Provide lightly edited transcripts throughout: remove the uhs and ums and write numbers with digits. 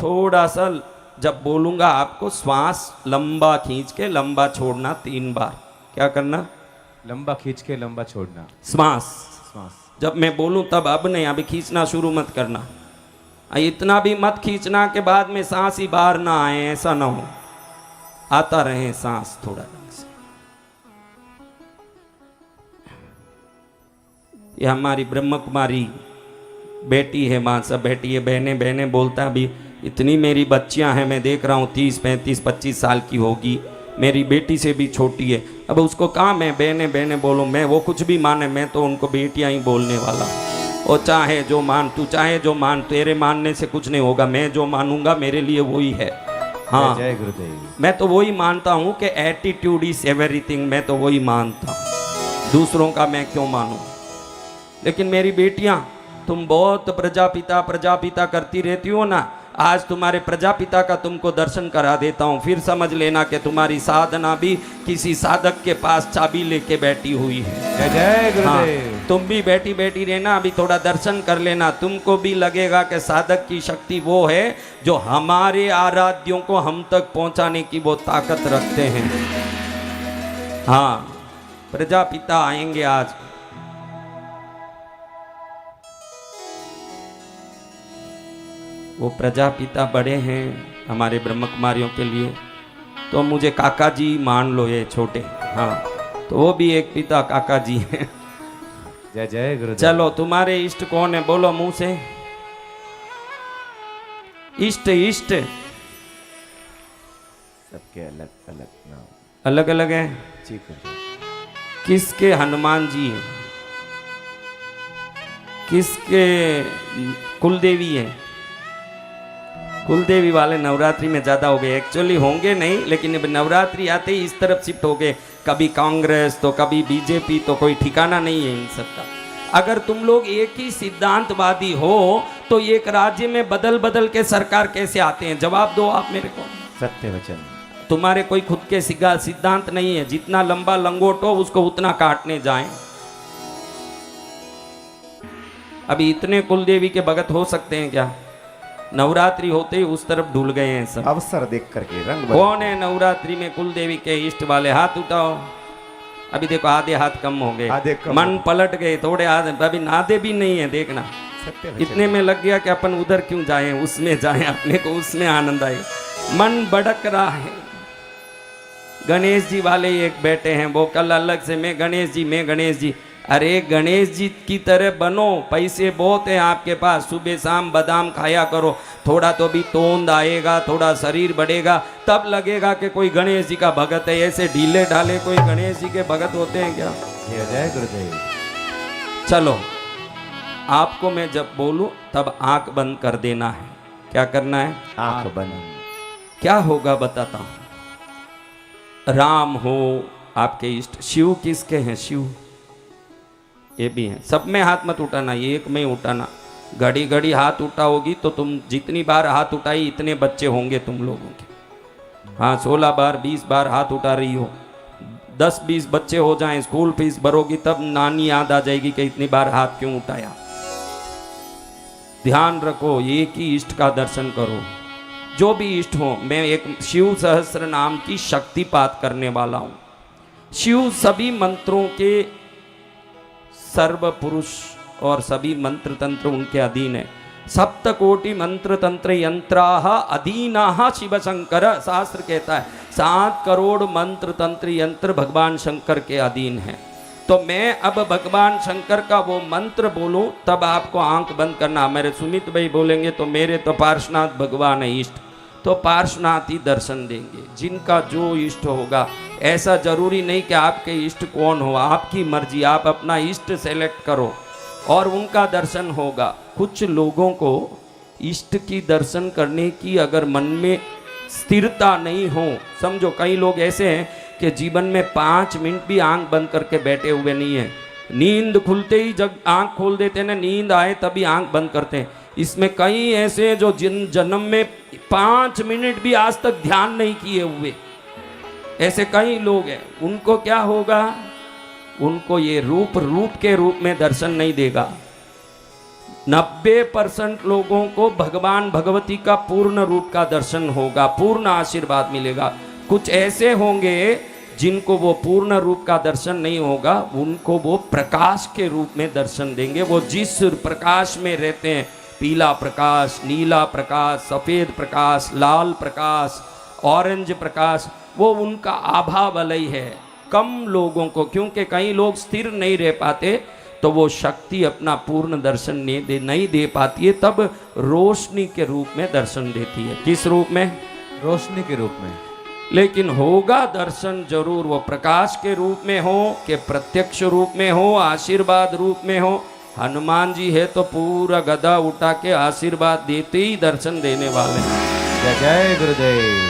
थोड़ा सा जब बोलूंगा आपको श्वास लंबा खींच के लंबा छोड़ना 3 बार। क्या करना? लंबा खींच के लंबा छोड़ना। श्वास श्वास जब मैं बोलूं तब, अब नहीं, अभी खींचना शुरू मत करना। इतना भी मत खींचना के बाद में सांस ही बाहर ना आए, ऐसा ना हो, आता रहे सांस थोड़ा ढंग से। ये हमारी ब्रह्म कुमारी बेटी है, माँ सब बेटी है, बहने बहने बोलता अभी इतनी मेरी बच्चियां हैं, मैं देख रहा हूँ 30 35 25 साल की होगी, मेरी बेटी से भी छोटी है। अब उसको कहाँ मैं बहने बहने बोलूँ, मैं वो कुछ भी माने, मैं तो उनको बेटियां ही बोलने वाला। और चाहे जो मान, तू चाहे जो मान, तेरे मानने से कुछ नहीं होगा, मैं जो मानूंगा मेरे लिए वही है। हाँ जय गुरुदेव। मैं तो वही मानता हूँ कि एटीट्यूड इज एवरीथिंग, मैं तो वही मानता हूँ, दूसरों का मैं क्यों मानूं। लेकिन मेरी बेटियां, तुम बहुत प्रजापिता प्रजापिता करती रहती हो ना, आज तुम्हारे प्रजापिता का तुमको दर्शन करा देता हूँ, फिर समझ लेना कि तुम्हारी साधना भी किसी साधक के पास चाबी लेके बैठी हुई है। जय जय गुरुदेव। हाँ, तुम भी बैठी बैठी रहना, अभी थोड़ा दर्शन कर लेना, तुमको भी लगेगा कि साधक की शक्ति वो है जो हमारे आराध्यों को हम तक पहुंचाने की वो ताकत रखते हैं। हाँ, प्रजापिता आएंगे आज। वो प्रजापिता बड़े हैं हमारे ब्रह्म कुमारियों के लिए, तो मुझे काका जी मान लो, ये छोटे। हाँ, तो वो भी एक पिता काका जी हैं। जय जय गुरुदेव। चलो, तुम्हारे इष्ट कौन है, बोलो मुंह से। इष्ट इष्ट सबके अलग अलग नाम, अलग अलग है। जी गुरुदेव। किसके हनुमान जी हैं, किसके कुलदेवी है। कुलदेवी वाले नवरात्रि में ज्यादा हो गए, एक्चुअली होंगे नहीं, लेकिन अब नवरात्रि आते ही इस तरफ शिफ्ट हो गए, कभी कांग्रेस तो कभी बीजेपी, तो कोई ठिकाना नहीं है इन सबका। अगर तुम लोग एक ही सिद्धांतवादी हो तो एक राज्य में बदल बदल के सरकार कैसे आते हैं, जवाब दो आप मेरे को। सत्य वचन। तुम्हारे कोई खुद के सिद्धांत नहीं है, जितना लंबा लंगोट हो उसको उतना काटने जाएं। अभी इतने कुलदेवी के भगत हो सकते हैं क्या? नवरात्रि होते ही उस तरफ ढूल गए हैं सब। अवसर देख करके रंग कौन है नवरात्रि में कुलदेवी के इष्ट वाले, हाथ उठाओ। अभी देखो आधे हाथ कम हो गए, मन पलट गए, थोड़े हाथ अभी आधे भी नहीं है, देखना। इतने में लग गया कि अपन उधर क्यों जाएं, उसमें जाएं, अपने को उसमें आनंद आए। मन भड़क रहा है। गणेश जी वाले एक बैठे हैं, वो कल अलग से मैं गणेश जी, मैं गणेश जी। अरे गणेश जी की तरह बनो, पैसे बहुत हैं आपके पास, सुबह शाम बादाम खाया करो, थोड़ा तो भी तोंद आएगा, थोड़ा शरीर बढ़ेगा, तब लगेगा कि कोई गणेश जी का भगत है। ऐसे ढीले ढाले कोई गणेश जी के भगत होते हैं क्या? जय गुरुदेव। चलो, आपको मैं जब बोलूं तब आंख बंद कर देना है। क्या करना है? आंख बंद। क्या होगा बताता हूं। राम हो आपके इष्ट, शिव किसके हैं? शिव ये भी है। सब में हाथ मत उठाना, ये एक में उठाना। घड़ी घड़ी हाथ उठाओगी तो तुम जितनी बार हाथ उठाई इतने बच्चे होंगे तुम लोगों के। हाँ, 16 बार 20 बार हाथ उठा रही हो, 10-20 बच्चे हो जाएं, स्कूल फीस भरोगी तब नानी याद आ जाएगी कि इतनी बार हाथ क्यों उठाया। ध्यान रखो, एक ही इष्ट का दर्शन करो, जो भी इष्ट हो। मैं एक शिव सहस्त्र नाम की शक्तिपात करने वाला हूं। शिव सभी मंत्रों के सर्व पुरुष और सभी मंत्र तंत्र उनके अधीन है। सप्तकोटि मंत्र तंत्र यंत्राह अधीनाह शिव शंकर, शास्त्र कहता है 7 करोड़ मंत्र तंत्र यंत्र भगवान शंकर के अधीन है। तो मैं अब भगवान शंकर का वो मंत्र बोलूं तब आपको आंख बंद करना। मेरे सुमित भाई बोलेंगे तो मेरे तो पार्श्वनाथ भगवान है इष्ट, तो पार्श्वनाथ ही दर्शन देंगे, जिनका जो इष्ट होगा। ऐसा जरूरी नहीं कि आपके इष्ट कौन हो, आपकी मर्जी, आप अपना इष्ट सेलेक्ट करो और उनका दर्शन होगा। कुछ लोगों को इष्ट की दर्शन करने की अगर मन में स्थिरता नहीं हो, समझो कई लोग ऐसे हैं कि जीवन में 5 मिनट भी आंख बंद करके बैठे हुए नहीं है, नींद खुलते ही जब आंख खोल देते हैं ना, नींद आए तभी आंख बंद करते हैं। इसमें कई ऐसे जो जिन जन्म में 5 मिनट भी आज तक ध्यान नहीं किए हुए, ऐसे कई लोग हैं। उनको क्या होगा? उनको ये रूप के रूप में दर्शन नहीं देगा। 90% लोगों को भगवान भगवती का पूर्ण रूप का दर्शन होगा, पूर्ण आशीर्वाद मिलेगा। कुछ ऐसे होंगे जिनको वो पूर्ण रूप का दर्शन नहीं होगा, उनको वो प्रकाश के रूप में दर्शन देंगे। वो जिस प्रकाश में रहते हैं, पीला प्रकाश, नीला प्रकाश, सफेद प्रकाश, लाल प्रकाश, ऑरेंज प्रकाश, वो उनका आभा वलय है। कम लोगों को, क्योंकि कई लोग स्थिर नहीं रह पाते, तो वो शक्ति अपना पूर्ण दर्शन नहीं दे पाती है, तब रोशनी के रूप में दर्शन देती है। किस रूप में? रोशनी के रूप में। लेकिन होगा दर्शन जरूर, वो प्रकाश के रूप में हो कि प्रत्यक्ष रूप में हो, आशीर्वाद रूप में हो। हनुमान जी है तो पूरा गदा उठा के आशीर्वाद देते ही दर्शन देने वाले हैं। जय जय गुरुदेव।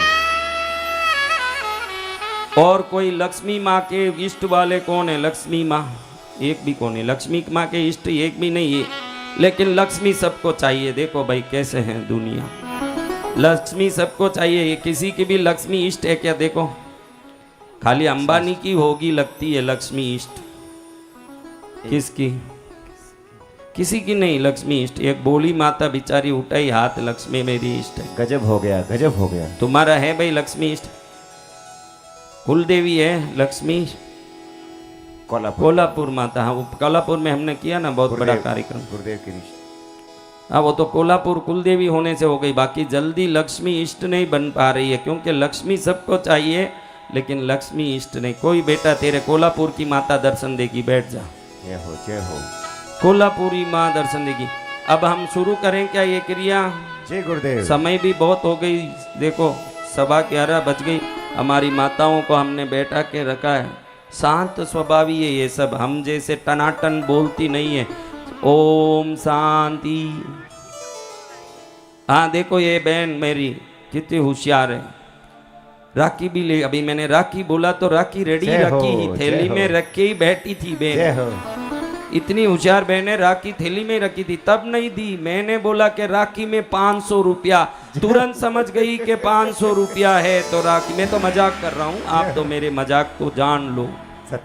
और कोई लक्ष्मी माँ के इष्ट वाले कौन है? लक्ष्मी माँ एक भी कौन है? लक्ष्मी माँ के इष्ट एक भी नहीं है, लेकिन लक्ष्मी सबको चाहिए। देखो भाई कैसे हैं दुनिया, लक्ष्मी सबको चाहिए। ये किसी की भी लक्ष्मी इष्ट है क्या? देखो, खाली अंबानी की होगी लगती है लक्ष्मी इष्ट, किसकी? किसी की नहीं लक्ष्मी इष्ट। एक बोली माता बेचारी उठाई हाथ, लक्ष्मी मेरी इष्ट है। गजब हो गया, गजब हो गया। तुम्हारा है भाई लक्ष्मी इष्ट? कुल देवी है लक्ष्मी? कोल्हापुर माता। हाँ, वो कोल्हापुर में हमने किया ना बहुत बड़ा कार्यक्रम, गुरुदेव की निष्ठा। हाँ, वो तो कोल्हापुर कुलदेवी होने से हो गई। बाकी जल्दी लक्ष्मी इष्ट नहीं बन पा रही है, क्योंकि लक्ष्मी सबको चाहिए लेकिन लक्ष्मी इष्ट नहीं। कोई बेटा तेरे कोल्हापुर की माता दर्शन देगी, बैठ जा। जय हो, जय हो। कोल्हापुरी माँ दर्शन देगी। अब हम शुरू करें क्या ये क्रिया? जय गुरुदेव। समय भी बहुत हो गई, देखो 11:15 बज गई। हमारी माताओं को हमने बैठा के रखा है, शांत स्वभावी है ये सब, हम जैसे टनाटन बोलती नहीं है। ओम शांति। हाँ देखो ये बहन मेरी कितनी होशियार है, राखी भी ले। अभी मैंने राखी बोला तो राखी रेडी रखी ही, थैली में रख के ही बैठी थी बहन। इतनी होशियार बहन है, राखी थैली में रखी थी तब नहीं दी। मैंने बोला कि राखी में 500 रुपया, तुरंत समझ गई कि 500 रुपया है तो राखी। मैं तो मजाक कर रहा हूँ, आप तो मेरे मजाक को जान लो।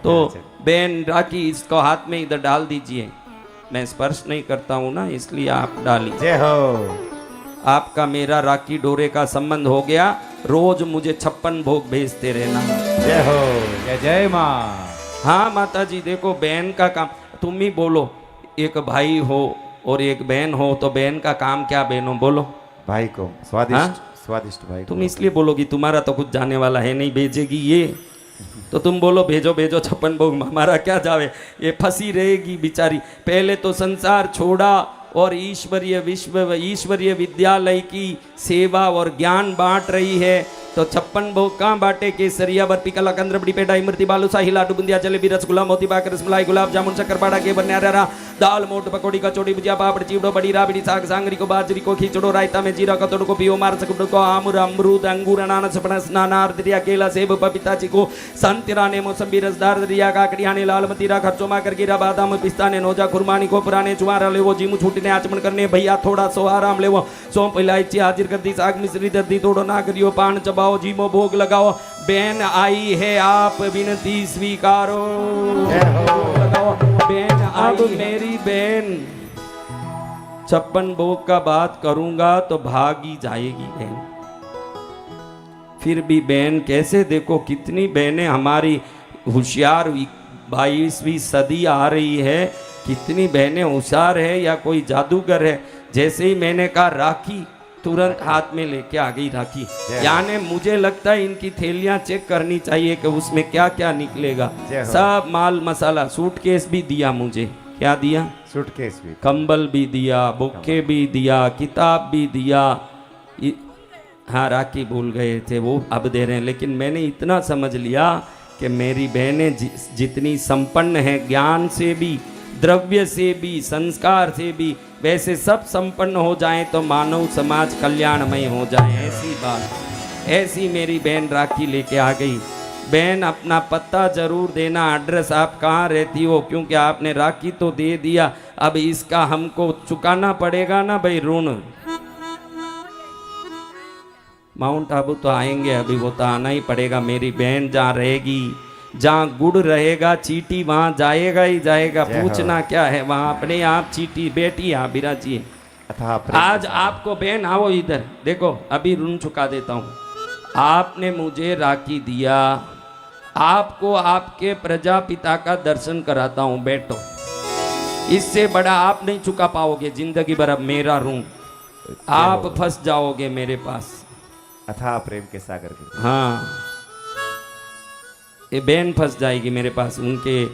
तो बहन राखी इसको हाथ में इधर डाल दीजिए, मैं स्पर्श नहीं करता हूँ ना, इसलिए आप डालिए। जय हो। आपका मेरा राखी डोरे का संबंध हो गया, रोज मुझे 56 भोग भेजते रहना। जय हो, जय जय माँ। हाँ माता जी, देखो बहन का काम तुम ही बोलो। एक भाई हो और एक बहन हो, तो बहन का काम क्या? बहनों बोलो। भाई को स्वादिष्ट, हाँ? स्वादिष्ट भाई को। तुम इसलिए बोलोगी, तुम्हारा तो कुछ जाने वाला है नहीं, भेजेगी ये तो तुम बोलो भेजो भेजो 56 भोग। हमारा क्या जावे, ये फंसी रहेगी बेचारी। पहले तो संसार छोड़ा और ईश्वरीय विद्यालय की सेवा और ज्ञान बांट रही है, तो 56 भोग कहाँ बांटे? केसरिया, बर्फी, कलाकंद, रबड़ी, पेठा, इमरती, बालूशाही, लाडू, बुंदिया, जलेबी, रसगुल्ला, मोतीबाग, रसमलाई, गुलाब जामुन, शक्करपारा, के बन्यारा, दाल, मोट, पकौड़ी, कचौड़ी, भुजिया, पापड़, चिवड़ो, बड़ी राबड़ी, साग, सांगरी को, बाजरी को, खिचड़ो, रायता में जीरा, कतोड़ को, पियो, मार सकड़ को, आमूर, अमरूद, अंगूर, अनानास, पनस, नानार, दरिया, केला, सेब, पपीता, चीकू, संतरा ने, मौसम्बी, रसदार, दरिया, काकड़िया ने, लाल मतीरा, खर्चोमा, करकीरा, बादाम, पिस्ता ने, नोजा, खुरमानी को, पुराने चुआरा ले वो, जीमू छूटने आचमन करने भैया थोड़ा सो आराम ले वो, सौंप इलायची हाजिर कर दी, साग मिश्री दर्दी तोड़ो ना करियो, पान चबाओ, जीमो भोग लगाओ। बहन आई है आप विनती स्वीकारो। लगाओ बहन, अब मेरी बहन 56 भोग का बात करूंगा तो भागी जाएगी बहन। फिर भी बहन कैसे, देखो कितनी बहनें हमारी होशियार, 22वीं सदी आ रही है, कितनी बहनें होशियार है या कोई जादूगर है। जैसे ही मैंने कहा राखी, तुरंत हाथ में लेके आ गई राखी। यानी मुझे लगता है इनकी थैलियां चेक करनी चाहिए कि उसमें क्या क्या निकलेगा। सब माल मसाला, सूटकेस भी दिया मुझे। क्या दिया? सूटकेस भी, कंबल भी दिया, बुक्के भी दिया, किताब भी दिया। हाँ राखी भूल गए थे वो, अब दे रहे हैं। लेकिन मैंने इतना समझ लिया कि मेरी बहनें जितनी संपन्न है, ज्ञान से भी, द्रव्य से भी, संस्कार से भी, वैसे सब संपन्न हो जाएं तो मानव समाज कल्याणमय हो जाए। ऐसी बात, ऐसी मेरी बहन राखी लेके आ गई। बहन अपना पता जरूर देना, एड्रेस आप कहाँ रहती हो, क्योंकि आपने राखी तो दे दिया, अब इसका हमको चुकाना पड़ेगा ना भाई ऋण। माउंट आबू तो आएंगे अभी, वो तो आना ही पड़ेगा। मेरी बहन जहाँ रहेगी जहाँ गुड़ रहेगा चीटी वहाँ जाएगा ही जाएगा, जय हो। पूछना क्या है, वहाँ अपने आप चीटी। बेटी यहाँ बिराजी है। अथाह प्रेम आज के सागर। आपको बहन आओ इधर देखो, अभी ऋण चुका देता हूँ। आपने मुझे राखी दिया, आपको आपके प्रजापिता का दर्शन कराता हूँ, बैठो। इससे बड़ा आप नहीं चुका पाओगे जिंदगी भर। अब मेरा ऋण आप फंस जाओगे मेरे पास। अथाह प्रेम के सागर के। हाँ, ये बहन फंस जाएगी मेरे पास। उनके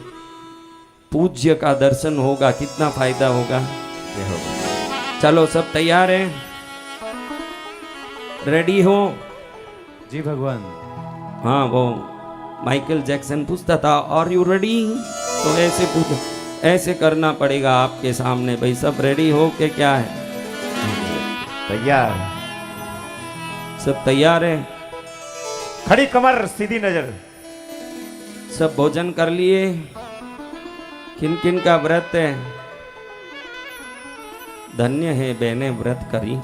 पूज्य का दर्शन होगा, कितना फायदा होगा। जय हो। चलो सब तैयार हैं, रेडी हो? जी भगवान। हाँ, वो माइकल जैक्सन पूछता था आर यू रेडी, तो ऐसे पूछ, ऐसे करना पड़ेगा आपके सामने। भाई सब रेडी हो के क्या है? तैयार। सब तैयार है? खड़ी कमर सीधी नजर। सब भोजन कर लिए? किन किन का व्रत है? धन्य है बहनें व्रत करी,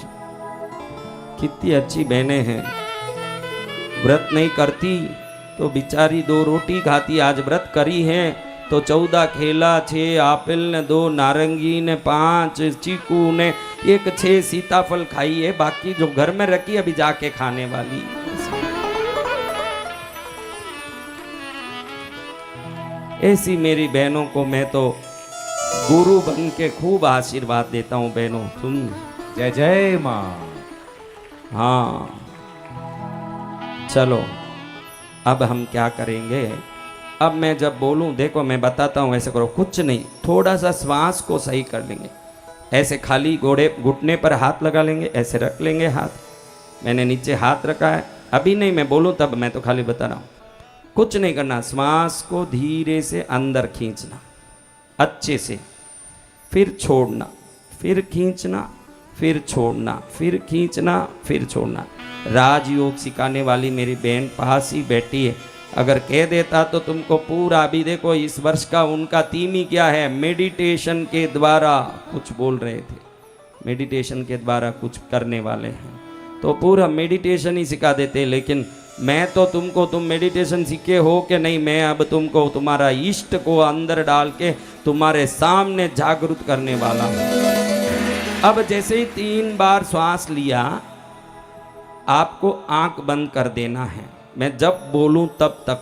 कितनी अच्छी बहनें हैं। व्रत नहीं करती तो बिचारी 2 रोटी खाती, आज व्रत करी है तो 14 केला, 6 आपिल ने, 2 नारंगी ने, 5 चीकू ने, 1 6 सीताफल खाई है। बाकी जो घर में रखी अभी जाके खाने वाली। ऐसी मेरी बहनों को मैं तो गुरु बन के खूब आशीर्वाद देता हूँ। बहनों तुम, जय जय माँ। हाँ चलो अब हम क्या करेंगे, अब मैं जब बोलूं, देखो मैं बताता हूं, ऐसे करो, कुछ नहीं, थोड़ा सा श्वास को सही कर लेंगे। ऐसे खाली घुटने पर हाथ लगा लेंगे, ऐसे रख लेंगे हाथ। मैंने नीचे हाथ रखा है, अभी नहीं मैं बोलूं तब, मैं तो खाली बता रहा हूं। कुछ नहीं करना, श्वास को धीरे से अंदर खींचना अच्छे से, फिर छोड़ना, फिर खींचना, फिर छोड़ना, फिर खींचना, फिर छोड़ना। राजयोग सिखाने वाली मेरी बहन पास ही बैठी है। अगर कह देता तो तुमको पूरा, अभी देखो इस वर्ष का उनका थीम ही क्या है, मेडिटेशन के द्वारा कुछ बोल रहे थे, मेडिटेशन के द्वारा कुछ करने वाले हैं, तो पूरा मेडिटेशन ही सिखा देते। लेकिन मैं तो तुमको, तुम मेडिटेशन सीखे हो कि नहीं, मैं अब तुमको तुम्हारा इष्ट को अंदर डाल के तुम्हारे सामने जागरूक करने वाला हूँ। अब जैसे ही 3 बार श्वास लिया, आपको आंख बंद कर देना है। मैं जब बोलूं तब तक,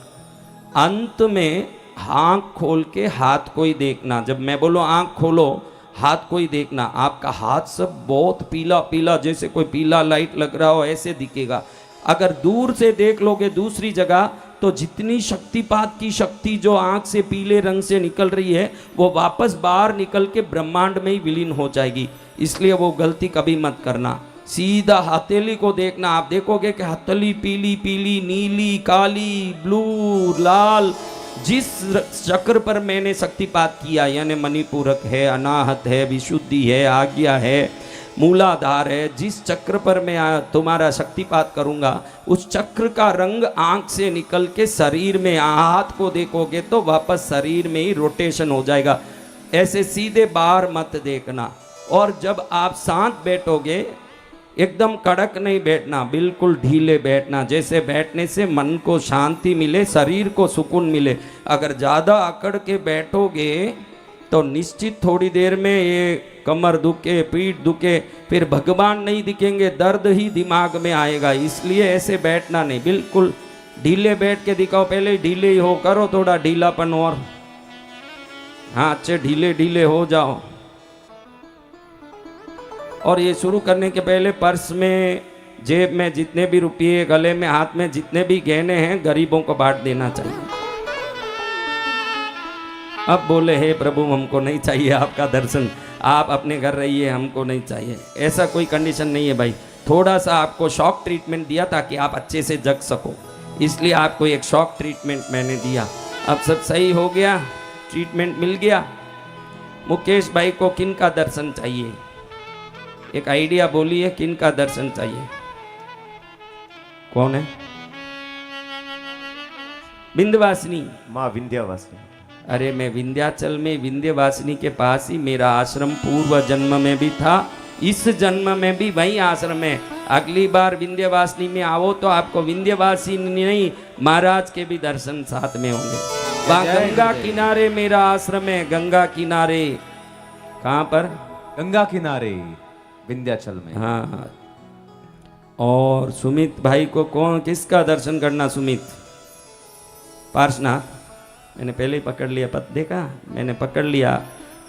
अंत में आंख खोल के हाथ को ही देखना। जब मैं बोलूं आंख खोलो, हाथ को ही देखना। आपका हाथ सब बहुत पीला पीला, जैसे कोई पीला लाइट लग रहा हो ऐसे दिखेगा। अगर दूर से देख लोगे दूसरी जगह, तो जितनी शक्तिपात की शक्ति जो आंख से पीले रंग से निकल रही है, वो वापस बाहर निकल के ब्रह्मांड में ही विलीन हो जाएगी। इसलिए वो गलती कभी मत करना। सीधा हथेली को देखना। आप देखोगे कि हथेली पीली पीली, नीली, काली, ब्लू, लाल, जिस चक्र पर मैंने शक्तिपात किया, यानी मणिपूरक है, अनाहत है, विशुद्धि है, आज्ञा है, मूलाधार है, जिस चक्र पर मैं तुम्हारा शक्तिपात करूंगा, उस चक्र का रंग आंख से निकल के शरीर में, हाथ को देखोगे तो वापस शरीर में ही रोटेशन हो जाएगा। ऐसे सीधे बाहर मत देखना। और जब आप शांत बैठोगे, एकदम कड़क नहीं बैठना, बिल्कुल ढीले बैठना, जैसे बैठने से मन को शांति मिले, शरीर को सुकून मिले। अगर ज़्यादा अकड़ के बैठोगे तो निश्चित थोड़ी देर में ये कमर दुखे, पीठ दुखे, फिर भगवान नहीं दिखेंगे, दर्द ही दिमाग में आएगा। इसलिए ऐसे बैठना नहीं, बिल्कुल ढीले बैठ के दिखाओ। पहले ही ढीले ही हो, करो थोड़ा ढीलापन और, हाँ अच्छे ढीले ढीले हो जाओ। और ये शुरू करने के पहले पर्स में, जेब में जितने भी रुपये, गले में, हाथ में जितने भी गहने हैं, गरीबों को बांट देना चाहिए। अब बोले हे प्रभु हमको नहीं चाहिए आपका दर्शन, आप अपने घर रहिए, हमको नहीं चाहिए। ऐसा कोई कंडीशन नहीं है भाई। थोड़ा सा आपको शॉक ट्रीटमेंट दिया ताकि आप अच्छे से जग सको, इसलिए आपको एक शॉक ट्रीटमेंट मैंने दिया। अब सब सही हो गया, ट्रीटमेंट मिल गया। मुकेश भाई को किन का दर्शन चाहिए? एक आइडिया बोलिए, किन का दर्शन चाहिए? कौन है? विंध्यवासिनी माँ विंध्यवासिनी। अरे मैं विंध्याचल में विंध्यवासिनी के पास ही मेरा आश्रम पूर्व जन्म में भी था, इस जन्म में भी वही आश्रम है। अगली बार विंध्यवासिनी में आओ तो आपको विंध्यवासिनी नहीं, महाराज के भी दर्शन साथ में होंगे। वहाँ जय गंगा जय। किनारे मेरा आश्रम है, गंगा किनारे। कहाँ पर? गंगा किनारे विंध्याचल में। हाँ। और सुमित भाई को कौन किसका दर्शन करना? सुमित पार्शनाथ, मैंने पहले ही पकड़ लिया, पत देखा मैंने पकड़ लिया।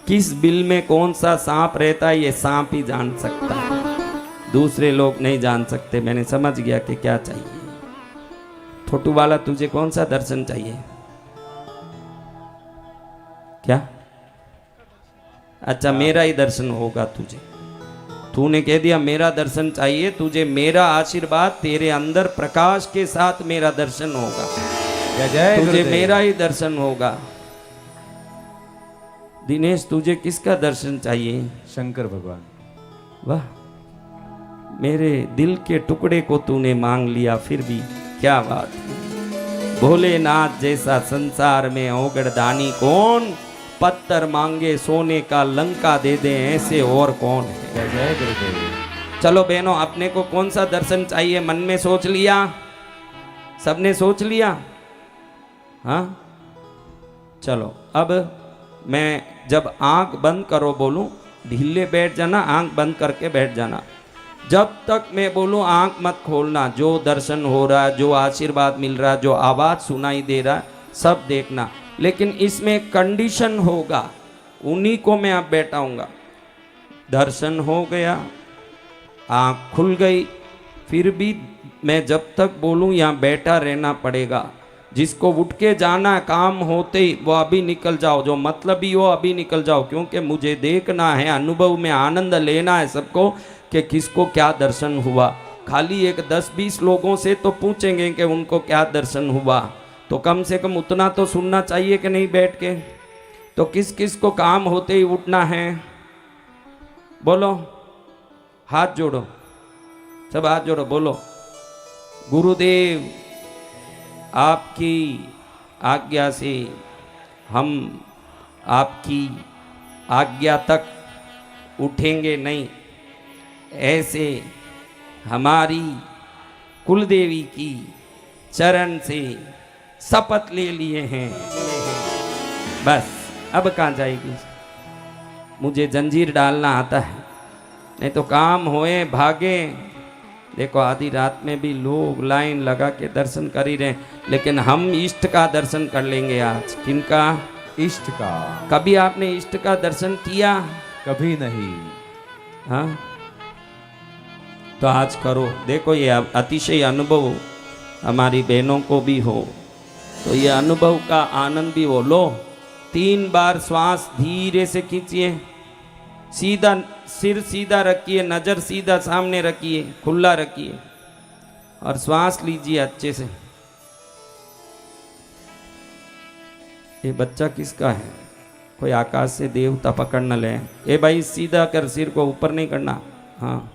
किस बिल में कौन सा सांप रहता है ये सांप ही जान सकता है, दूसरे लोग नहीं जान सकते। मैंने समझ गया कि क्या चाहिए। छोटू वाला तुझे कौन सा दर्शन चाहिए? क्या? अच्छा, मेरा ही दर्शन होगा तुझे। तूने कह दिया मेरा दर्शन चाहिए तुझे, मेरा आशीर्वाद तेरे अंदर प्रकाश के साथ मेरा दर्शन होगा। जय जय तुझे गुरुदेव। मेरा ही दर्शन होगा। दिनेश तुझे किसका दर्शन चाहिए? शंकर भगवान। वाह, मेरे दिल के टुकड़े को तूने मांग लिया, फिर भी क्या बात है। भोलेनाथ जैसा संसार में औगड़दानी कौन, पत्थर मांगे सोने का लंका दे दे ऐसे और कौन है। जय जय गुरुदेव। चलो बहनों, अपने को कौन सा दर्शन चाहिए मन में सोच लिया? सबने सोच लिया? हाँ, चलो अब मैं जब आंख बंद करो बोलूं, ढीले बैठ जाना, आंख बंद करके बैठ जाना। जब तक मैं बोलूं आंख मत खोलना। जो दर्शन हो रहा है, जो आशीर्वाद मिल रहा है, जो आवाज सुनाई दे रहा है, सब देखना। लेकिन इसमें कंडीशन होगा, उन्हीं को मैं अब बैठाऊंगा। दर्शन हो गया, आंख खुल गई, फिर भी मैं जब तक बोलूं यहाँ बैठा रहना पड़ेगा। जिसको उठ के जाना काम होते ही वो अभी निकल जाओ, जो मतलबी हो अभी निकल जाओ, क्योंकि मुझे देखना है, अनुभव में आनंद लेना है सबको कि किसको क्या दर्शन हुआ। खाली एक 10-20 लोगों से तो पूछेंगे कि उनको क्या दर्शन हुआ, तो कम से कम उतना तो सुनना चाहिए कि नहीं बैठ के। तो किस किस को काम होते ही उठना है? बोलो, हाथ जोड़ो, सब हाथ जोड़ो, बोलो गुरुदेव आपकी आज्ञा से हम आपकी आज्ञा तक उठेंगे नहीं, ऐसे हमारी कुलदेवी की चरण से शपथ ले लिए हैं। बस अब कहाँ जाएगी? मुझे जंजीर डालना आता है, नहीं तो काम होए भागे। देखो आधी रात में भी लोग लाइन लगा के दर्शन कर ही रहे हैं, लेकिन हम इष्ट का दर्शन कर लेंगे आज। किनका? इष्ट का। कभी आपने इष्ट का दर्शन किया? कभी नहीं। हाँ, तो आज करो। देखो ये अतिशय अनुभव हमारी बहनों को भी हो, तो ये अनुभव का आनंद भी हो। लो, 3 बार श्वास धीरे से खींचिए, सीधा सिर सीधा रखिए, नजर सीधा सामने रखिए, खुला रखिए और श्वास लीजिए अच्छे से। ये बच्चा किसका है? कोई आकाश से देवता पकड़ न ले। ए भाई सीधा कर, सिर को ऊपर नहीं करना। हाँ,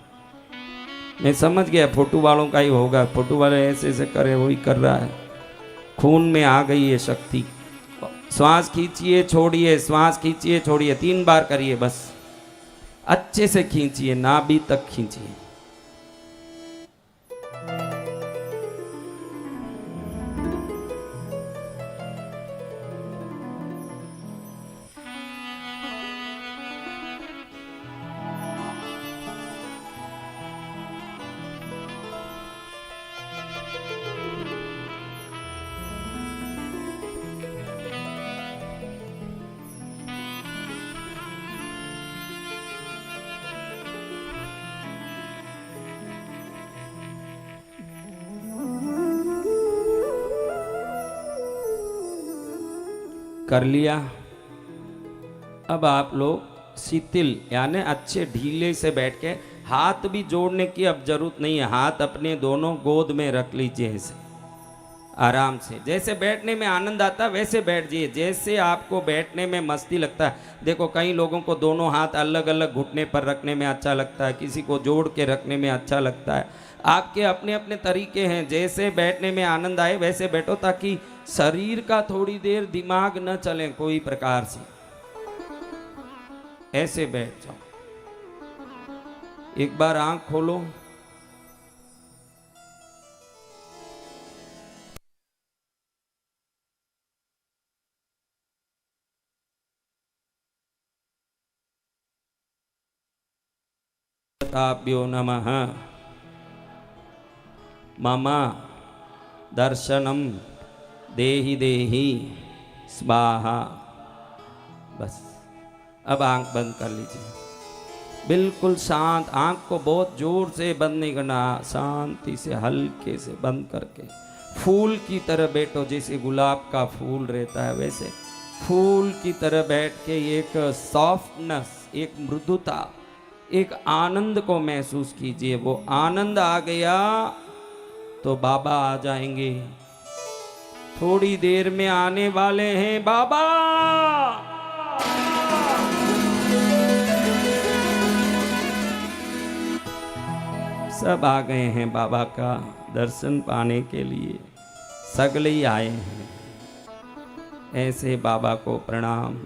मैं समझ गया फोटो वालों का ही होगा, फोटो वाले ऐसे ऐसे करे, वही कर रहा है। खून में आ गई है शक्ति। श्वास खींचिए छोड़िए, श्वास खींचिए छोड़िए, 3 बार करिए बस। अच्छे से खींचिए, नाभि तक खींचिए। कर लिया। अब आप लोग शिथिल यानी अच्छे ढीले से बैठ के, हाथ भी जोड़ने की अब जरूरत नहीं है। हाथ अपने दोनों गोद में रख लीजिए, ऐसे आराम से। जैसे बैठने में आनंद आता वैसे बैठ जाइए, जैसे आपको बैठने में मस्ती लगता है। देखो कई लोगों को दोनों हाथ अलग अलग घुटने पर रखने में अच्छा लगता है, किसी को जोड़ के रखने में अच्छा लगता है। आपके अपने अपने तरीके हैं, जैसे बैठने में आनंद आए वैसे बैठो, ताकि शरीर का थोड़ी देर दिमाग न चले कोई प्रकार से। ऐसे बैठ जाओ। एक बार आंख खोलो, देवताभ्यो नमः। मम दर्शनम देहि देहि स्वाहा। बस अब आंख बंद कर लीजिए, बिल्कुल शांत। आंख को बहुत जोर से बंद नहीं करना, शांति से हल्के से बंद करके फूल की तरह बैठो। जैसे गुलाब का फूल रहता है वैसे फूल की तरह बैठ के एक सॉफ्टनेस, एक मृदुता, एक आनंद को महसूस कीजिए। वो आनंद आ गया तो बाबा आ जाएंगे, थोड़ी देर में आने वाले हैं बाबा। सब आ गए हैं बाबा का दर्शन पाने के लिए, सगले ही आए हैं। ऐसे बाबा को प्रणाम।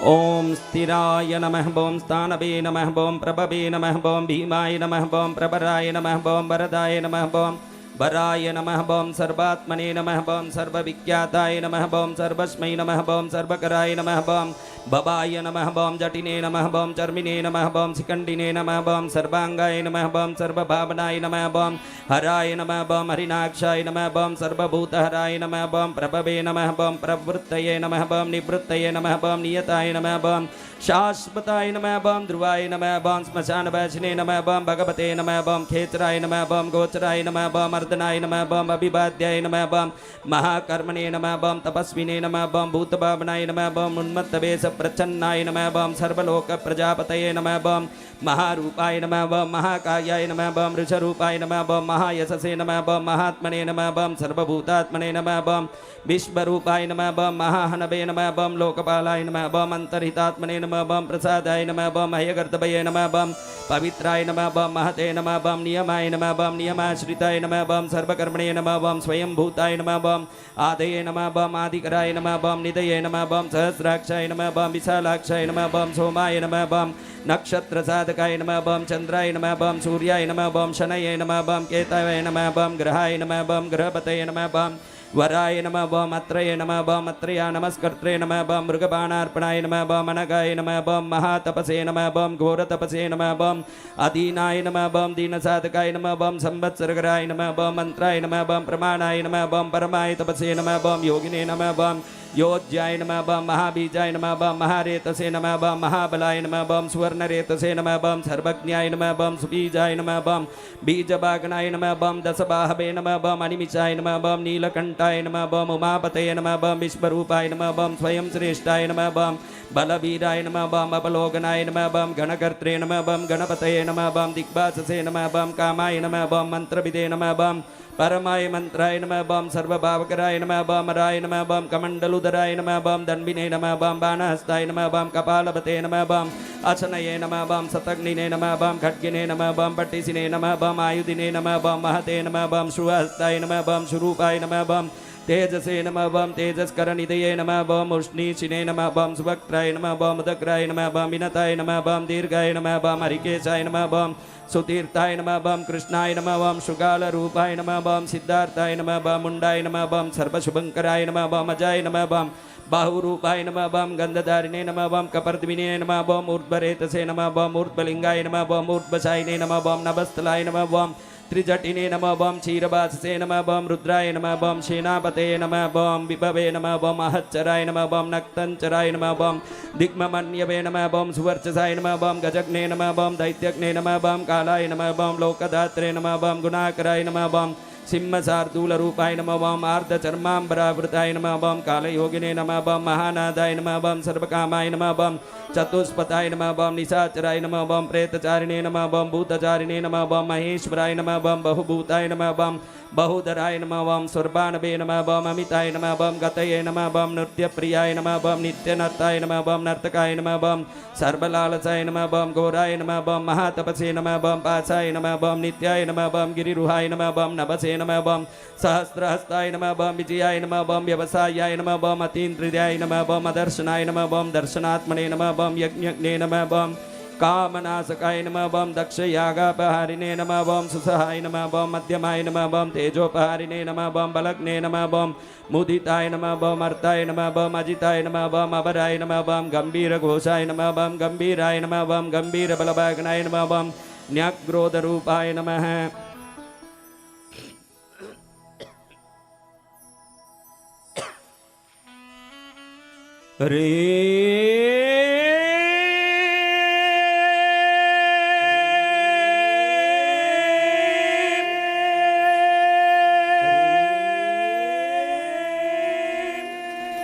ओम स्थिराय नमः, ओम स्थानवे नमः, ओम प्रभवे नमः, ओम भीमाय नमः, ओम प्रबराय नमः, ओम वरदाय नमः, ओम वराय नमः, ओम सर्वात्मने नमः, ओम सर्वविख्याताय नमः, ओम सर्वस्मै नमः, ओम सर्वकराय नमः, ओम भवाय नमः, ओम जटिने नमः, ओम चर्मिने नमः, ओम शिखण्डिने नमः, ओम सर्वांगाय नमः, ओम सर्वभावनाय नमः, ओम हराय नमः, ओम हरिनाक्षाय नमः, ओम सर्वभूतहराय नमः, ओम प्रभवे नमः, ओम प्रवृत्तये नमः, ओम निवृत्तये नमः, ओम नियताय नमः, ओम शाश्वताय नमः, ओम ध्रुवाय नमः, ओम श्मशानवासिने नमः, ओम भगवते नमः, ओम खेचराय नमः, ओम गोचराय नमः, ओम अर्दनाय नमः, ओम अभिवाद्याय नमः, ओम महाकर्मणे नमः, ओम तपस्विने नमः, ओम भूतभावनाय नमः, ओम उन्मत्तवेश प्रच्छन्नाय नमः, ओम सर्वलोक प्रजापतये नमः, ओम महारूपाय नमः, ओम महाकायाय नमः, ओम ऋषरूपाय नमः, ओम महायशसे नमः, ओम महात्मने नमः, ओम सर्वभूतात्मने नमः, ओम विश्वरूपाय नमः, ओम महाहनवे नमः, ओम लोकपालाय नमः, ओम अंतर्हितात्मने नमः, ओम प्रसादाय नमः, ओम हयगर्तभये नमः, ओम पवित्राय नमः, ओम महते नमः, ओम नियमाय नमः, ओम नियमाश्रिताय नमः, ओम सर्वकर्मणे नमः, ओम स्वयंभूताय नमः, ओम आदये नमः, ओम आदिकराय नमः, ओम निधये नमः, ओम सहस्राक्षाय नमः, ओम विशालाक्षाय नमः, ओम सोमाय नमः, ओम नक्षत्र साधकाय नमः, ओम चंद्राय नमः, ओम सूर्याय नमः, ओम शनये नमः, ओम केतवे नमः, ओम ग्रहाय नमः, ओम ग्रहपतये नमः, ओम वराय नमः, ओम अत्रये नमः, ओम अत्रया नमस्कर्त्रे नमः, ओम मृगबाणार्पणाय नमः, ओम अनगाय नमः, ओम महातपसे नमः, ओम घोरतपसे नमः, ओम अदीनाय नमः, ओम दीनसाधकाय नमः, ओम संवत्सरकराय नमः, ओम मंत्राय नमः, ओम प्रमाणाय नमः, ओम परमाय तपसे नमः, ओम योगिने नमः, ओम योज्याय नमः, ओम महाबीजाय नमः, ओम महारेतसे नमः, ओम महाबलाय नमः, ओम सुवर्णरेतसे नमः, ओम सर्वज्ञाय नमः, ओम सुबीजाय नमः, ओम बीजबागनाय नमः, ओम दशबाहवे नमः, ओम अनिमिषाय नमः, ओम नीलकंठाय नमः, ओम उमापतये नमः, ओम विश्वरूपाय नमः, ओम स्वयं श्रेष्ठाय नमः, ओम बलवीराय नमः, ओम अपलोकनाय नमः, ओम गणकर्त्रे नमः, ओम गणपतये नमः, ओम दिग्बाससे नमः, ओम कामाय नमः, ओम मंत्रविदे नमः, ओम परमाय मंत्राय नमः, ओम सर्वभावकराय नमः, ओम राय नमः, ओम कमंडलुधराय नमः, ओम धन्विने नमः, ओम बाणहस्ताय नमः, ओम कपालपते नमः, ओम अचनये नमः, ओम शतग्निने नमः, ओम खड्गिने नमः, ओम पट्टिसिने नमः, ओम आयुधिने नमः, ओम महते नमः, ओम शुहस्ताय नमः, ओम शुरूपाय नमः, ओम तेजसे नमः, ओम तेजस्करनिधये नमः, ओम उष्णीशिने नमः, ओम सुभक्त्राय नमः, ओम उदग्राय नमः, ओम विनताय नमः, ओम दीर्घाय नमः, ओम हरिकेशाय नमः, ओम सुतीर्थाय नमः, ओम कृष्णाय नमः, ओम शुगालरूपाय नमः, ओम सिद्धार्थाय नमः, ओम मुंडाय नमः, ओम सर्वशुभंकराय नमः, ओम अजाय नमः, ओम बाहुरूपाय नमः, ओम गंधधारिणे नमः, ओम कपर्दिने नमः, ओम ऊर्ध्वरेतसे नमः, ओम ऊर्ध्वलिंगाय नमः, ओम ऊर्ध्वशायिने नमः, ओम नभस्थलाय नमः, ओम त्रिजटिने नमः, ओम क्षीरवाससे नमः, ओम रुद्राय नमः, ओम सेनापते नमः, ओम विभवे नमः, ओम महच्चराय नमः, ओम नक्तंचराय नमः, ओम दिग्ममन्यवे नमः, ओम सुवर्चसाय नमः, ओम गजग्ने नमः, ओम दैत्यग्ने नमः, ओम कालाय नमः, ओम लोकदात्रे नमः, ओम गुणाकराय नमः, ओम सिंहसार्दूलरूपाय नमः, ओम आर्धचर्माम्बरावृताय नमः, ओम कालयोगिने नमः, ओम महानादाय नमः, ओम सर्वकामाय नमः, ओम चतुष्पथाय नमः, ओम निशाचराय नमः, ओम प्रेतचारिणे नमः, ओम भूतचारिणे नमः, ओम महेश्वराय नमः, ओम बहुभूताय नमः, ओम बहुधराय नमः, ओम स्वर्भानवे नमः, ओम अमिताय नमः, ओम गतये नमः, ओम नृत्यप्रियाय नमः, ओम नित्यनर्ताय नमः, ओम नर्तकाय नमः, ओम सर्वलालसाय नमः, ओम घोराय नमः, ओम महातपसे नमः, ओम पासाय नमः, ओम नित्याय नमः, ओम गिरिरुहाय नमः, ओम नभसे नमः, ओम सहस्रहस्ताय नमः, ओम विजयाय नमः, ओम व्यवसायाय नमः, ओम अतीन्द्रियाय नमः, ओम अदर्शनाय नमः, ओम दर्शनात्मने नमः, ओम यज्ञज्ञे नमः, ओम कामनाशकाय नमः बम दक्ष यागापहारिणे नमः बम सुसहाय नमः बम मध्यमाय नमः बम तेजोपहारिणे नमः बम बलग्ने नमः बम मुदिताय नमः बम अर्ताय नमः बम अजिताय नमः बम अबराय नमः बम गंभीर घोषाय नमः बम गंभीराय नमः बम गंभीर बलभाग्नाय नमः बम न्यग्रोध रूपाय नमः।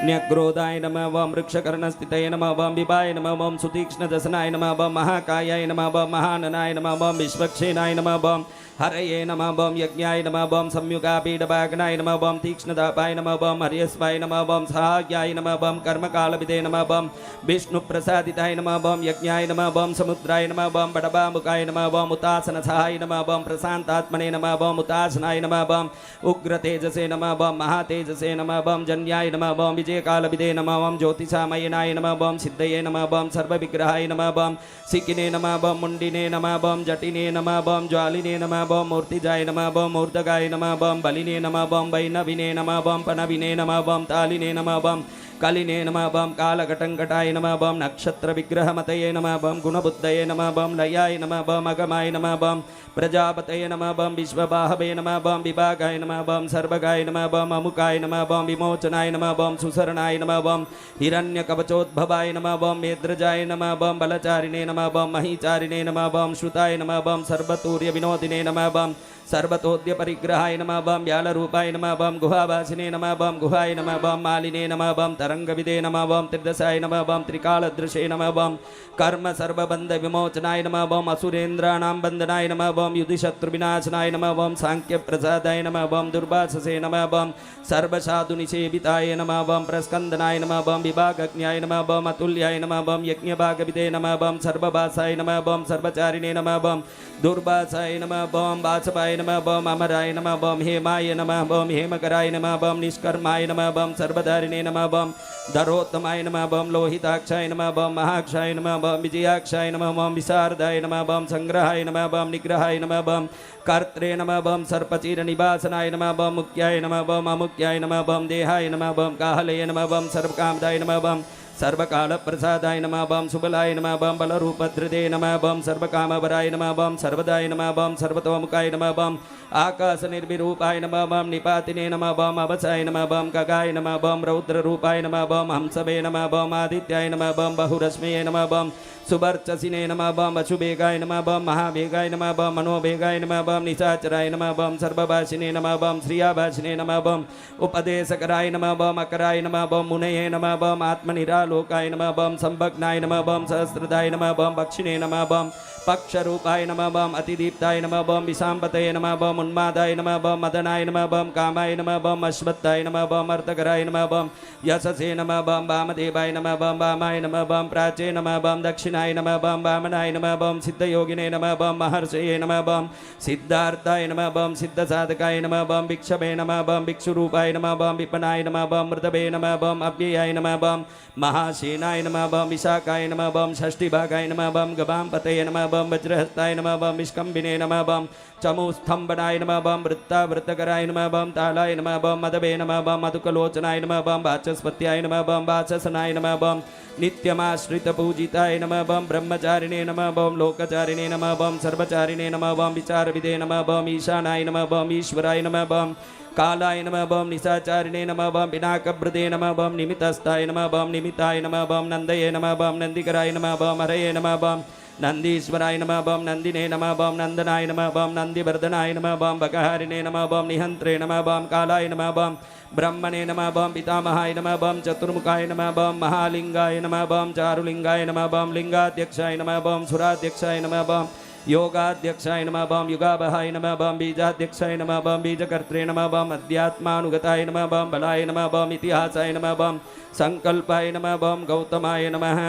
न्यग्रोधाय नमः वम वृक्षकर्णस्थितये नमः वम विभाय नमः वम सुतीक्ष्णदशनाय नमः वम महाकायाय नमः वम महाननाय नमः वम विश्वक्षेनाय नमः वम हरये नमः वम यज्ञाय नमः वम संयुगापीडभागनाय नमः वम तीक्ष्णदापाय नमः वम हर्यस्वाय नमः वम सहायाय नमः वम कर्मकालविदे नमः वम विष्णुप्रसादिताय नमः वम यज्ञाय नमः वम समुद्राय नमः वम बडबामुखाय नमः वम उतासनसहाय नमः वम प्रशान्तात्मने नमः वम उतासनाय नमः वम उग्रतेजसे नमः वम महातेजसे नमः वम जन्याय नमः वम विजयकालविदे नमः वम ज्योतिषामयनाय नमः वम सिद्धये नमः वम सर्वविग्रहाय नमः वम सिकिने नमः वम मुंडिने नमः वम जटिने नमः वम ज्वालिने नमः वम मूर्तिजाय नमः वम मूर्धगाय नमः वम बलिने नमः वम वैनविने नमः वम पनविने नमः वम तालिने नमः वम कालिने नमः वम कालघटंघटाय नमः वम नक्षत्र विग्रहमतये नमः वम गुणबुद्धये नमः वम लयाय नमः वम अगमाय नमः वम प्रजापतये नमः वम विश्वबाहवे नमः वम विभागाय नमः वम सर्वगाय नमः वम अमुकाय नमः वम विमोचनाय नमः वम सुसरणाय नमः वम हिरण्यकवचोद्भवाय नमः वम मेद्रजाय नमः वम बलचारिणे नमः वम महीचारिणे नमः वम श्रुताय नमः वम सर्वतूर्य विनोदिने नमः वम सर्वतोद्य परिग्रहाय नमः वम व्यालरूपाय नमः वम गुहावासिने नमः वम गुहाय नमः वम मालिने नमः वम तरंगविदे नमः वम त्रिदशाय नमः वम त्रिकालदृशे नमः वम कर्म सर्वबंध विमोचनाय नमः वम असुरेन्द्राणां बंधनाय नमः वम युधिशत्रुविनाशनाय नमः वम सांख्य प्रसादाय नमः वम दुर्वाससे नमः वम सर्वसाधुनिसेविताय नमः वम प्रस्कंदनाय नमः वम विभागज्ञाय नमः वम अतुल्याय नमः वम यज्ञभागविदे नमः वम सर्वभासाय नमः वम सर्वचारिणे नमः वम दुर्वासाय नमः वम वासवाय नमः वम अमराय नमः वम हेमाय नमः वम हेमकराय नमः वम निष्कर्माय नमः वम सर्वधारिणे नमः वम धरोत्तमाय नमः वम लोहिताक्षाय नमः वम महाक्षाय नमः वम विजयाक्षाय नमः वम विशारदाय नमः वम संग्रहाय नमः वम निग्रहाय नमः वम कर्त्रे नमः वम सर्पचीर निवासनाय नमः वम मुख्याय नमः वम अमुख्याय नमः वम देहाय नमः वम काहलये नमः वम सर्वकामदाय नमः वम सर्वकाल प्रसादाय नमः वम सुबलाय नमः वम बलरूपधृते नमः वम सर्वकामवराय नमः वम सर्वदाय नमः वम सर्वतोमुखाय नमः वम आकाश निर्विरूपाय नमः वम निपातिने नमः वम अवसाय नमः वम गगाय नमः वम रौद्ररूपाय नमः वम हंसवे नमः वम आदित्याय नमः वम बहुरश्मये नमः वम सुवर्चसिने नमः वम अशुभेगाय नमः वम महावेगाय नमः वम मनोवेगाय नमः वम निशाचराय नमः वम सर्वभाषिने नमः वम श्रियाभाषिने नमः वम उपदेशकराय नमः वम अकराय नमः वम मुनये नमः वम आत्मनिरालोकाय नमः वम संभग्नाय नमः वम सहस्रदाय नमः वम पक्षिणे नमः वम पक्षरूपाय नमः वम अतिदीप्ताय नमः वम विशाम्पतये नमः वम उन्मादाय नमः वम मदनाय नमः वम कामाय नमः वम अश्वत्थाय नमः वम अर्थकराय नमः वम यशसे नमः वम वामदेवाय नमः वम वामाय नमः वम प्राचे नमः वम दक्षिणाय नमः वम वामनाय नमः वम सिद्धयोगिने नमः वम महर्षये नमः वम सिद्धार्थाय नमः वम सिद्धसाधकाय नमः वम भिक्षवे नमः वम भिक्षुरूपाय नमः वम विपनाय नमः वम मृतवे नमः वम अव्ययाय नमः वम महासेनाय नमः वम विशाखाय नमः वम षष्टिभागाय नमः वम गवामपतये नमः वम वज्रहस्ताय नमः वम विष्कम्बिने नमः वम चमुस्तंभनाय नमः वम वृत्तावृत्तकराय नमः वम तालाय नमः वम मदवे नमः वम मधुकलोचनाय नमः वम वाचस्पत्याय नमः वम वाचसनाय नमः वम नित्यमाश्रितपूजिताय नमः वम ब्रह्मचारिणे नमः वम लोकचारिणे नमः वम सर्वचारिणे नमः वम विचारविदे नमः वम ईशानाय नमः वम ईश्वराय नमः वम कालाय नमः वम निशाचारिणे नमः वम पिनाकभृते नमः वम निमितस्ताय नमः वम निमिताय नमः वम नंदये नमः वम नंदिकराय नमः वम हरये नमः वम नंदीश्वराय नमः वम नंदिने नमः वम नंदनाय नमः वम नंदिवर्धनाय नमः वम बकहारिणे नमः वम निहंत्रे नमः वम कालाय नमः वम ब्रह्मणे नमः वम पितामहाय नमः वम चतुर्मुखाय नमः वम महालिंगाय नमः वम चारुलिंगाय नमः वम लिंगाध्यक्षाय नमः वम सुराध्यक्षाय नमः वम योगाध्यक्षाय नमः वम युगावहाय नमः वम बीजाध्यक्षाय नमः वम बीजकर्त्रे नमः वम अध्यात्मानुगताय नमः वम बलाय नमः वम इतिहासाय नमः वम संकल्पाय नमः वम गौतमाय नमः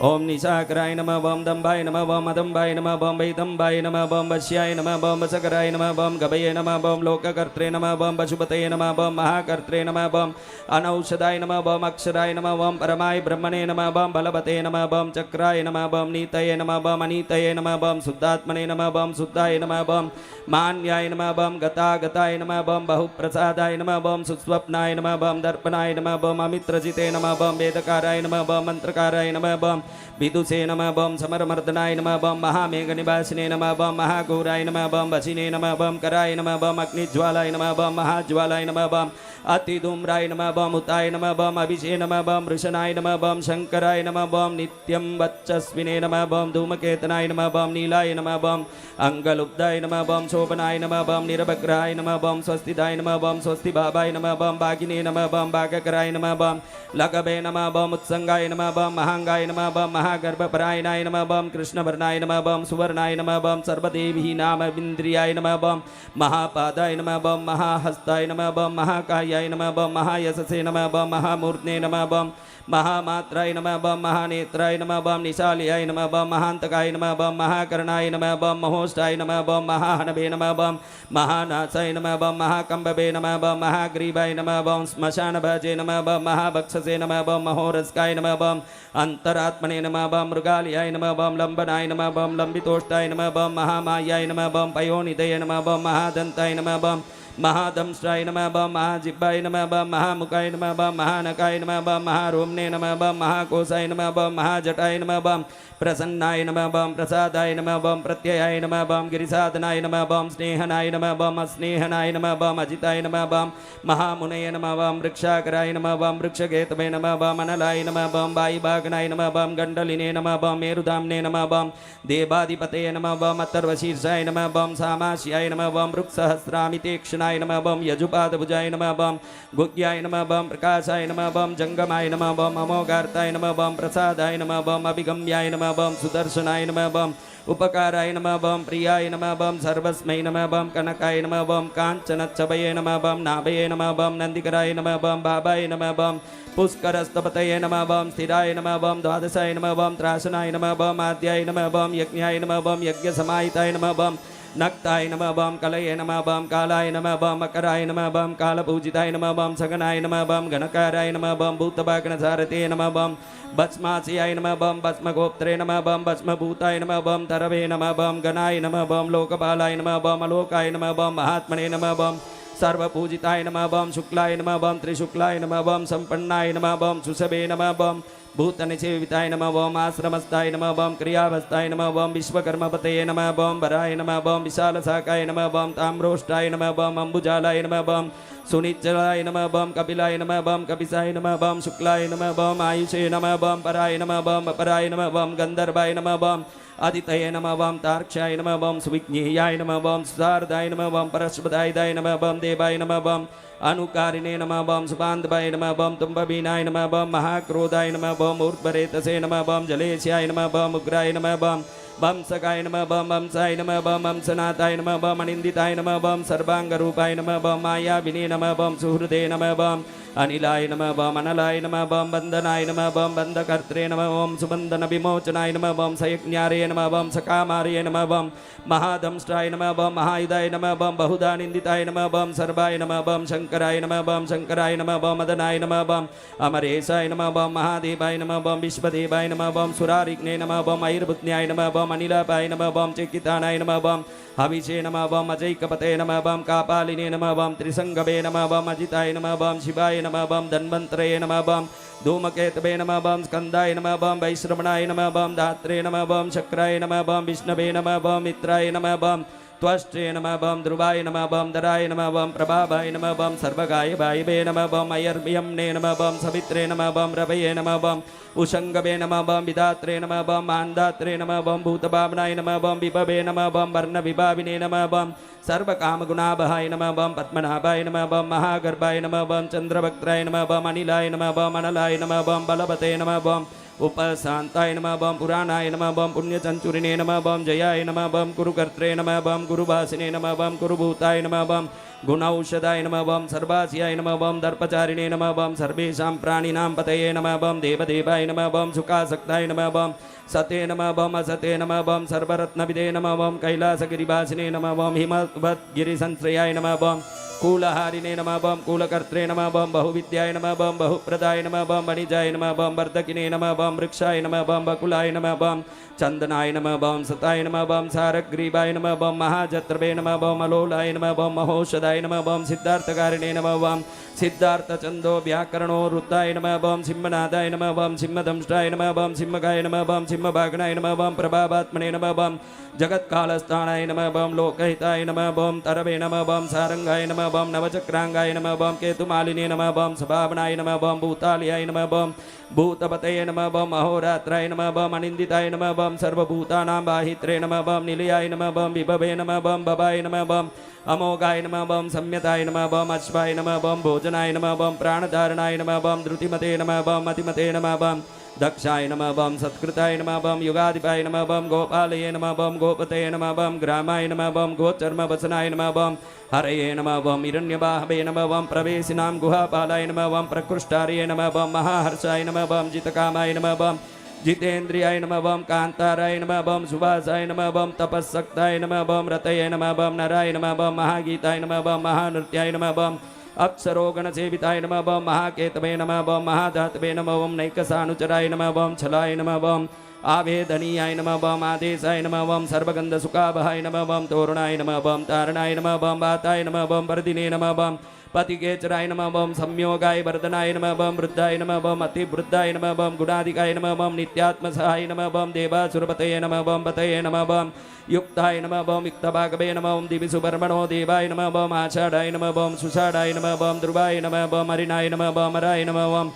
ओम निशाकराय नमः बम दम्बाय नमः बम अदम्बाय नमः बम वैदम्बाय नमः बम वश्याय नमः बम वसकराय नमः बम गभये नमः बम लोककर्त्रे नमः बम पशुपतये नमः बम महाकर्त्रे नमः बम अनौषधाय नमः बम अक्षराय नमः बम परमाय ब्रह्मणे नमः बम बलवते नमः बम चक्राय नमः बम नीतये नमः बम अनीतये नमः बम शुद्धात्मने नमः बम शुद्धाय नमः बम मान्याय नमः बम गताय नमः बम बहुप्रसादाय नमः बम सुस्वप्नाय नमः बम दर्पणाय नमः बम अमित्रजिते नमः बम वेदकाराय नमः बम मंत्रकाराय नमः बम विदुषे नमः बम समरमर्दनाय नमः बम महामेघनिवासिने नमः बम महाघोराय नमः बम वशिने नमः बम कराय नमः बम अग्निज्वालाय नमः बम महाज्वालाय नमः बम अतिधूम्राय नमः बम उताय नमः बम अभिषे नमः बम वृषणाय नमः बम शंकराय नमः बम नित्यं वच्चस्विने नमः बम धूमकेतनाय नमः बम नीलाय नमः बम अंगलुब्धाय नमः बम शोभनाय नमः बम निरभग्राय नमः बम स्वस्तिदाय नमः बम स्वस्ति बाबाय नमः बम भागिने नमः बम भागकराय नमः बम लगभे नमः बम उत्संगाय नमः बम महांगाय नमः बम महागर्भपरायणाय नमः बम कृष्णवर्णाय नमः बम सुवर्णाय नमः बम सर्वदेवी नाम इंद्रियाय नमः बम महापादाय नमः बम महाहस्ताय नमः बम महाकायाय नमः बम महायशसे नमः बम महामूर्धने नमः बम महामात्राय नमः बम महानेत्राय नमः बम निशाल्याय नमः बम महांतकाय नमः बम महाकर्णाय नमः बम महोष्ठाय नमः बम महाहनवे नमः बम महानासाय नमः बम महाकंबवे नमः बम महाग्रीवाय नमः बम श्मशानभजे नमः बम महाभक्षसे नमः बम महोरस्काय नमः बम अंतरात्मने नमः बम मृगालयाय नमः बम लंबनाय नमः बम लंबितोष्टाय नमः बम महामायाय नमः बम पयोनिधये नमः बम महादंताय नमः बम महादंष्ट्राय नमः बम महाजिह्वाय नमः बम महामुखाय नमः बम महानकाय नमः बम महारोमणे नमः बम महाकोशाय नमः बम महाजटाय नमः बम प्रसन्नाय नमः बम प्रसादाय नमः बम प्रत्ययाय नमः बम गिरिसाधनाय नमः बम स्नेहनाय नमः बम अस्नेहनाय नमः बम अजिताय नमः बम महामुनये नमः बम वृक्षाकराय नमः बम वृक्षकेतवे नमः बम अनलाय नमः बम वायुभागनाय नमः बम गंडलिने नमः बम मेरुधाम्ने नमः बम देवाधिपतये नमः बम अथर्वशीर्षाय नमः बम सामास्याय नमः बम वृक्षसहस्रामितेक्षणाय नमः बम यजुपादभुजाय नमः बम गुग्याय नमः बम प्रकाशाय नमः बम जंगमाय नमः बम अमोघार्ताय नमः बम प्रसादाय नमः बम अभिगम्याय नमः बम सुदर्शनाय नमः बम उपकाराय नमः बम प्रियाय नमः बम सर्वस्मै नमः बम कनकाय नमः बम कांचनच्छवये नमः बम नाभये नमः बम नंदिकराय नमः बम बाबाय नमः बम पुष्करस्तपतये नमः बम स्थिराय नमः बम द्वादशाय नमः बम त्रासनाय नमः बम आद्याय नमः बम यज्ञाय नमः बम यज्ञसमाहिताय नमः बम नक्ताय नमः बम कलये नमः बम कालाय नमः बम मकराय नमः बम कालपूजिताय नमः बम सगनाय नमः बम घनकाराय नमः बम भूतभागनसारथे नमः बम भस्मास्याय नमः बम भस्मगोप्त्रे नमः बम भस्मभूताय नमः बम तरवे नमः बम गणाय नमः बम लोकपालाय नमः बम अलोकाय नमः बम महात्मने नमः बम सर्वपूजिताय नमः बम शुक्लाय नमः बम त्रिशुक्लाय नमः बम संपन्नाय नमः बम सुषभे नमः बम भूतनिसेविताय नमः बम आश्रमस्थाय नमः बम क्रियावस्थाय नमः बम विश्वकर्मपतये नमः बम वराय नमः बम विशालशाखाय नमः बम ताम्रोष्टाय नमः बम अम्बुजालाय नमः बम सुनिच्चलाय नमः बम कपिलाय नमः बम कपिसाय नमः बम शुक्लाय नमः बम आयुषे नमः बम पराय नमः बम अपराय नमः बम गंधर्वाय नमः बम आदितये नमः बम तार्क्ष्याय नमः बम सुविज्ञेयाय नमः बम सुधारदाय नमः बम परस्पदाय नमः बम देवाय नमः बम अनुकारिणे नमः बम सुबान्धवाय नमः बम तुम्बवीनाय नमः बम महाक्रोधाय नमः बम ऊर्ध्वरेतसे नमः बम जलेश्याय नमः बम उग्राय नमः बम बम सकाय नमः बम वंसाय नमः बम वंसनाथाय नमः बम अनिन्दिताय नमः बम सर्वांगरूपाय नमः बम मायाविने नमः बम सुहृदे नमः बम अनिलाय नमः बम अनलाय नमः बम वंदनाय नमः बम वंदकर्त्रे नमः बम सुबंधन विमोचनाय नमः बम सयज्ञारे नमः बम सकामार्ये नमः बम महादंष्ट्राय नमः बम महायुधाय नमः बम बहुधा निन्दिताय नमः बम सर्वाय नमः बम शंकराय नमः बम शंकराय नमः बम मदनाय नमः बम अमरेशाय नमः बम महादेवाय नमः बम विश्वदेवाय नमः बम सुरारिग्ने नमः बम ऐर्भुत्न्याय नमः बम अनिलापाय नमः बम चिकितानाय नमः बम हविषे नमः बम अजैकपते नमः बम कापालिने नमः बम त्रिसंगवे नमः बम अजिताय नमः बम शिवाय नमः बम धन्वंतरे नमः बम धूमकेतवे नमः बम स्कंदाय नमः बम वैश्रवणाय नमः बम धात्रे नमः बम शक्राय नमः बम विष्णवे नमः बम मित्राय नमः बम त्वष्ट्रे नमः बम ध्रुवाय नमः बम दराय नमः बम प्रभावाय नमः बम सर्वगाय वायवे नमः बम अयर्म्यम्ने नमः बम सवित्रे नमः बम रवये नमः बम उशंगवे नमः बम विधात्रे नमः बम मान्दात्रे नमः बम भूतभावनाय नमः बम विभवे नमः बम वर्णविभाविने नमः बम सर्वकामगुणाबहाय नमः बम पद्मनाभाय नमः बम महागर्भाय नमः बम चंद्रभक्त्राय नमः बम अनिलाय नमः बम अनलाय नमः बम बलवते नमः बम उपशान्ताय नमः बम पुराणाय नमः बम पुण्यचंचुरिणे नमः बम जयाय नमः बम कुरुकर्त्रे नमः बम गुरुभासिने नमः बम कुरुभूताय नमः बम गुणौषधाय नमः बम सर्वास्याय नमः बम दर्पचारिणे नमः बम सर्वेषां प्राणिनां पतये नमः बम देवदेवाय नमः बम सुखासक्ताय नमः बम सते नमः बम असते नमः बम सर्वरत्नविदे नमः बम कैलासगिरिवासिने नमः बम हिमवद्गिरिसंश्रयाय नमः बम कूलहारिणे नमः बम कूलकर्त्रे नमः बम बहुविद्याय नमः बम बहुप्रदाय नमः बम वणिजाय नमः बम वर्धकिने नमः बम वृक्षाय नमः बम बकुलाय नमः बम चंदनाय नमः बम सताय नमः बम सारग्रीवाय नमः बम महाजत्रवे नमः बम अलोलाय नमः बम महोषधाय नमः बम सिद्धार्थकारिणे नमः बम सिद्धार्थचंदो व्याकरणो रुद्धाय नमः बम सिंहनादाय नमः बम सिंहदंष्टाय नमः बम सिंहगाय नमः बम सिंहभागनाय नमः बम प्रभावात्मने नमः बम जगत्कालस्थानाय नमः बम लोकहिताय नमः बम तरवे नमः बम सारंगाय नमः बम नवचक्रांगाय नमः बम केतुमालिने नमः बम सभावनाय नमः बम भूतालयाय नमः बम भूतपतये नमः बम अहोरात्राय नमः बम अनिन्दिताय नमः बम सर्वभूतानां बाहित्रे नमः बम निलयाय नमः बम विभवे नमः बम बबाय नमः बम अमोघाय नमः बम सम्यताय नमः बम अश्वाय नमः बम भोजनाय नमः बम प्राणधारणाय नमः बम धृतिमते नमः बम मतिमते नमः बम दक्षाय नमः बम सत्कृताय नमः बम युगाधिपाय नमः बम गोपालये नमः बम गोपतये नमः बम ग्रामाय नमः बम गोचर्मवसनाय नमः बम हरये नमः बम हिरण्यबाहवे नमः बम प्रवेशिनां गुहापालाय नमः बम प्रकृष्टार्ये नमः बम महाहर्षाय नमः बम जितकामाय नमः बम जितेन्द्रियाय नमः बम कांताराय नमः बम सुभासाय नमः बम तपस्सक्ताय नमः बम रतये नमः बम नराय नमः बम महागीताय नमः बम महानृत्याय नमः बम अप्सरोगणसेविताय नमः बम महाकेतवे नमः बम महाधातवे नमः बम नैकसानुचराय नमः बम छलाय नमः बम आवेदनीयाय नमः बम आदेशाय नमः बम सर्वगन्धसुखावहाय नमः बम तोरणाय नमः बम तारणाय नमः बम वाताय नमः बम वर्धिने नमः बम पतिकेचराय नमः बम संयोगाय वर्धनाय नमः बम वृद्धाय नमः बम अतिवृद्धाय नमः बम गुणाधिकाय नमः बम नित्यात्मसहाय नमः बम देवासुरपतये नमः बम पतये नमः बम युक्ताय नमः बम युक्तभागवे नमः बम दिविसुवर्मणो देवाय नमः बम आषाढाय नमः बम सुषाढाय नमः बम ध्रुवाय नमः बम हरिणाय नमः बम हराय नमः बम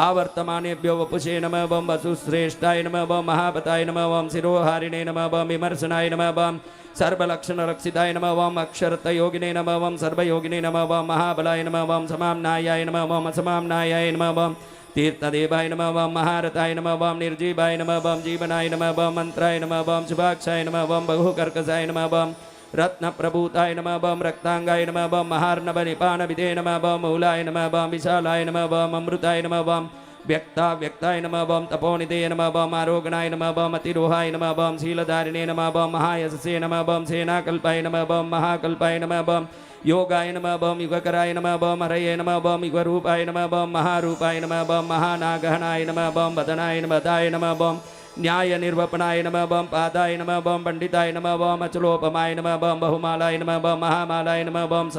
आवर्तमानेभ्यो वपुषे नमः बम वसुश्रेष्ठाय नमः बम महापताय नमः बम शिरोहारिणे नमः बम विमर्शनाय नमः बम सर्वलक्षणरक्षिताय नमः बम अक्षरतयोगिने नमः बम सर्वयोगिने नमः बम महाबलाय नमः बम समाम्नायाय नमः बम असमाम्नायाय नमः बम तीर्थदेवाय नमः बम महारथाय नमः बम निर्जीवाय नमः बम जीवनाय नमः बम मंत्राय नमः बम शुभाक्षाय नमः बम बहुकर्कशाय नमः बम रत्नप्रभूताय नमः बम रक्तांगाय नमः बम महार्णवनिपाणविदे नमः बम मूलाय नमः बम विशालाय नमः बम अमृताय नमः बम व्यक्ताय नमः बम तपोनिधे नमः बम आरोगणाय नमः बम अतिरोहाय नमः बम शीलधारिणे नमः बम महायशसे नमः बम सेनाकल्पाय नमः बम महाकल्पाय नमः बम योगाय नमः बम युगकराय नमः बम हरये नमः बम युगरूपाय नमः बम महारूपाय नमः बम महानागहनाय नमः बम वदनाय नमदाय नमः बम न्याय निर्वपनाय नमः बम पादाय नमः बम पंडिताय नमः बम अचलोपमाय नमः बम बहुमालाय नमः बम महामालाय नमः बम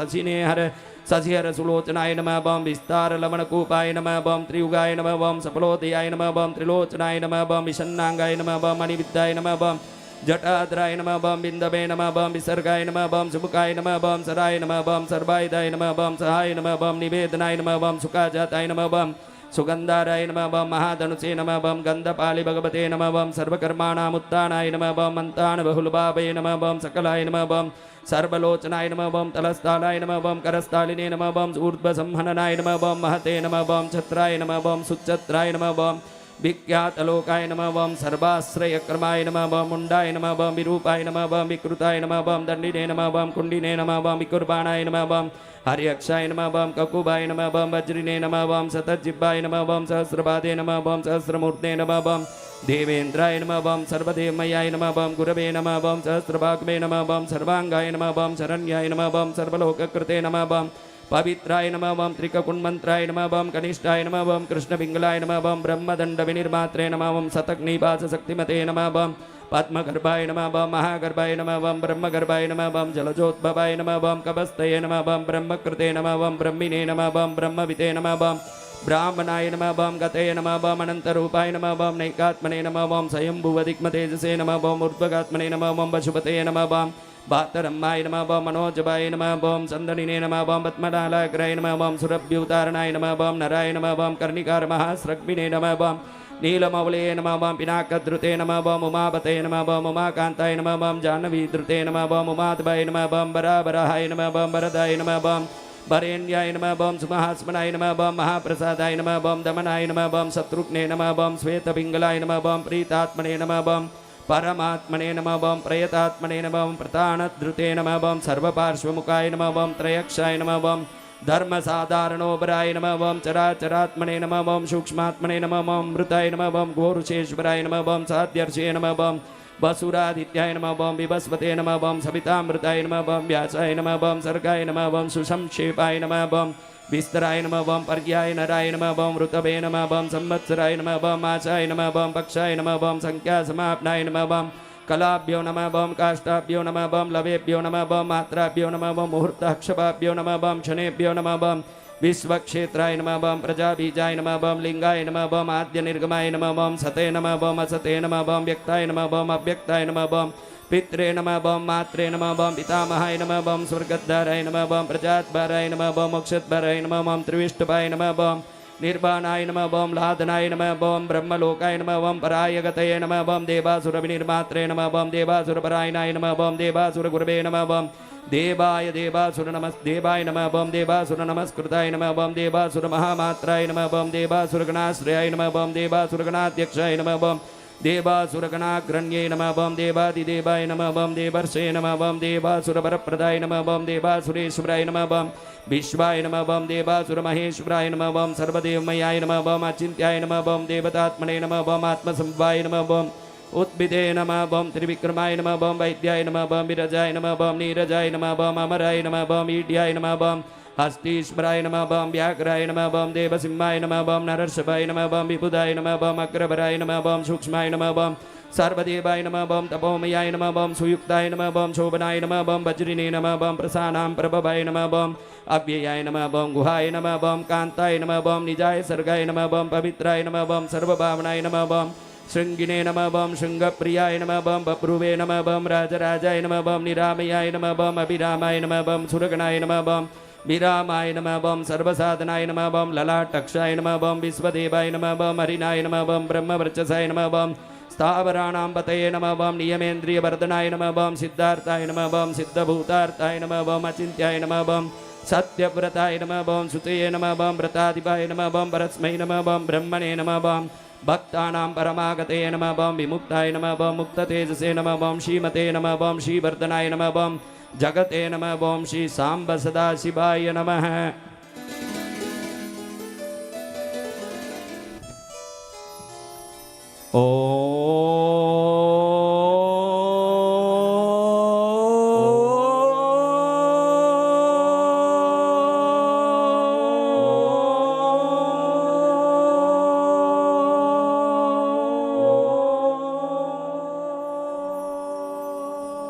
शशिहर सुलोचनाय नमः बम विस्तार लवणकूपाय नमः बम त्रियुगाय नमः बम सफलोदयाय नमः बम त्रिलोचनाय नमः बम विषन्नांगाय नमः बम मणिविद्याय नमः बम जटाधराय नमः बम बिंदवे नमः बम विसर्गाय नमः बम सुमुखाय नमः बम सराय नमः बम सर्वायुधाय नमः बम सहाय नमः बम निवेदनाय नमः बम सुखाजाताय नमः बम सुगंधाराय नमः बम महाधनुषे नमः बम गंधपालि भगवते नमः बम सर्वकर्माणामुत्थानाय नमः बम मन्तान बहुलभावे नमः बम सकलाय नमः बम सर्वलोचनाय नमः बम तलस्थालाय नमः बम करस्थालिने नमः बम ऊर्ध्वसंहननाय नमः बम महते नमः बम छत्राय नमः बम सुच्छत्राय नमः बम विख्यातलोकाय नमः बम सर्वाश्रयक्रमाय नमः बम मुंडाय नमः बम विरूपाय नमः बम विकृताय नमः बम दंडिने नमः बम कुंडिने नमः बम विकुर्बाणाय नमः बम हर्यक्षाय नमः बम ककुबाय नमः बम वज्रिने नमः बम शतजिह्वाय नमः बम सहस्रपादे नमः बम सहस्रमूर्ते नमः बम देवेन्द्राय नमः बम सर्वदेवमयाय नमः बम गुरवे नमः बम सहस्रभागवे नमः बम सर्वांगाय नमः बम शरण्याय नमः बम सर्वलोककृते नमः बम पवित्राय नमः बम त्रिककुण्मन्त्राय नमः बम कनिष्ठाय नमः बम कृष्णपिङ्गलाय नमः बम ब्रह्मदण्डविनिर्मात्रे नमः बम शतग्निवासशक्तिमते नमः बम पद्मगर्भाय नमः बम महागर्भाय नमः बम ब्रह्मगर्भाय नमः बम जलजोद्भवाय नमः बम कबस्तये नमः बम ब्रह्मकृते नमः बम ब्रह्मिणे नमः बम ब्रह्मविते नमः बम ब्राह्मणाय नमः बम गते नमः बम अनन्तरूपाय नमः बम नैकात्मने नमः बम स्वयंभुवदिक्मतेजसे नमः बम ऊर्ध्वगात्मने नमः बम वशुपते नमः बम भातरम्माय नमः बम मनोजवाय नमः बम चन्दनिने नमः बम पद्मनालाग्राय नमः बम सुरभ्युतारणाय नमः बम नराय नमः बम कर्णिकारमहास्रग्मिने नमः बम नीलमौले नमः बम पिनाकधृते नमः बम उमापते नमः बम उमाकान्ताय नमः बम जाह्नवीधृते नमः बम उमाधवाय नमः बम बराबराय नमः बम वरदाय नमः बम वरेण्याय नमः बम सुमहास्मनाय नमः बम महाप्रसादाय नमः बम दमनाय नमः बम शत्रुघ्ने नमः बम श्वेतपिंगलाय नमः बम प्रीतात्मने नमः बम परमात्मने नमः बम प्रयतात्मने नमः बम प्रतानधृते नमः बम सर्वपार्श्वमुखाय नमः बम त्रयक्षाय नमः बम धर्मसाधारणोपराय नमः बम चराचरात्मने नमः बम सूक्ष्मात्मने नमः बम मृताय नमः बम घोरुषेश्वराय नमः बम साध्यर्षे नमः बम वसुरादित्याय नमः बम विभस्पते नमः बम सवितामृताय नमः बम व्यासाय नमः बम सर्गाय नमः बम सुसंक्षेपाय नमः बम विस्तराय नमः बम पर्याय नराय नमः बम ऋतवे नमः बम संवत्सराय नमः बम आशाय नमः बम पक्षाय नमः बम संख्या समापनाय नमः बम कलाभ्यो नमः बम काष्ठाभ्यो नमः बम लवेभ्यो नमः बम मात्राभ्यो नमः बम मुहूर्तक्षपाभ्यो नमः बम क्षणेभ्यो नमः बम विश्वक्षेत्राय नमः बम प्रजाबीजाय नमः बम लिंगाय नमः बम आद्य निर्गमाय नमः बम सते नमः बम असते नमः बम व्यक्ताय नमः बम अव्यक्ताय नमः बम पित्रे नमः बम मात्रे नमः बम पितामहाय नमः बम स्वर्गद्वाराय नमः बम प्रजाद्वाराय नमः बम मोक्षद्वाराय नमः बम त्रिविष्टभाय नमः बम निर्वाणाय नमः बम लादनाय नमः बम ब्रह्मलोकाय नमः बम परायगतये नमः बम देवासुरविनिर्मात्रे नमः बम देवासुरपरायणाय नमः बम देवासुरगुरवे नमः बम देवाय देवासुर देवाय नमः बम देवासुर नमस्कृताय नमः बम देवासुर महामात्राय नमः बम देवासुर गणाश्रयाय नमः बम देवासुर गणाध्यक्षाय नमः बम देवासुर गणाग्रण्ये नमः बम देवादिदेवाय नमः बम देवर्षे नमः बम देवासुर वरप्रदाय नमः बम देवासुरेश्वराय नमः बम विश्वाय नमः बम देवासुर महेश्वराय नमः बम सर्वदेवमयाय नमः बम अचिन्त्याय नमः बम देवतात्मने नमः बम आत्मसंवाय नमः बम उद्भिदे नमः बम त्रिविक्रमाय नमः बम वैद्याय नमः बम विरजाय नमः बम नीरजाय नमः बम अमराय नमः बम ईड्याय नमः बम हस्तीश्वराय नमः बम व्याघ्राय नमः बम देवसिंहाय नमः बम नरर्षभाय नमः बम विबुधाय नमः बम अग्रभराय नमः बम सूक्ष्माय नमः बम सर्वदेवाय नमः बम तपोमयाय नमः बम सुयुक्ताय नमः बम शोभनाय नमः बम वज्रिने नमः बम प्रसानां प्रभवाय नमः बम अव्ययाय नमः बम गुहाय नमः बम कांताय नमः बम निजाय सर्गाय नमः बम पवित्राय नमः बम सर्वभावनाय नमः बम शृंगिने नमः बम शृंगप्रियाय नमः बम बप्रुवे नमः बम राजराजाय नमः बम निरामयाय नमः बम अभिरामाय नमः बम सुरगणाय नमः बम विरामाय नमः बम सर्वसाधनाय नमः बम ललाटक्षाय नमः बम विश्वदेवाय नमः बम हरिनाय नमः बम ब्रह्मवर्चसाय नमः बम स्थावराणां पतये नमः बम नियमेन्द्रियवर्धनाय नमः बम सिद्धार्थाय नमः बम सिद्धभूतार्थाय नमः बम अचिन्त्याय नमः बम सत्यव्रताय नमः बम सुतये नमः बम व्रताधिपाय नमः बम परस्मै नमः बम ब्रह्मणे नमः बम भक्तानां परमागते नमः बम विमुक्ताय नमः बम मुक्ततेजसे नमः बम श्रीमते नमः बम श्रीवर्धनाय नमः बम जगते नमः बम श्री सांब सदाशिवाय नमः।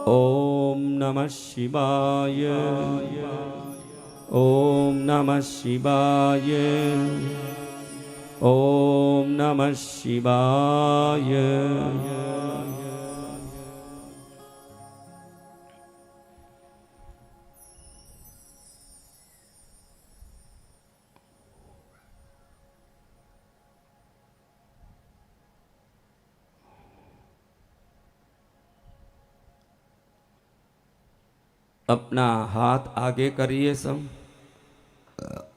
ओम नमः शिवाय ओम नमः शिवाय ओम नमः शिवाय। अपना हाथ आगे करिए, सब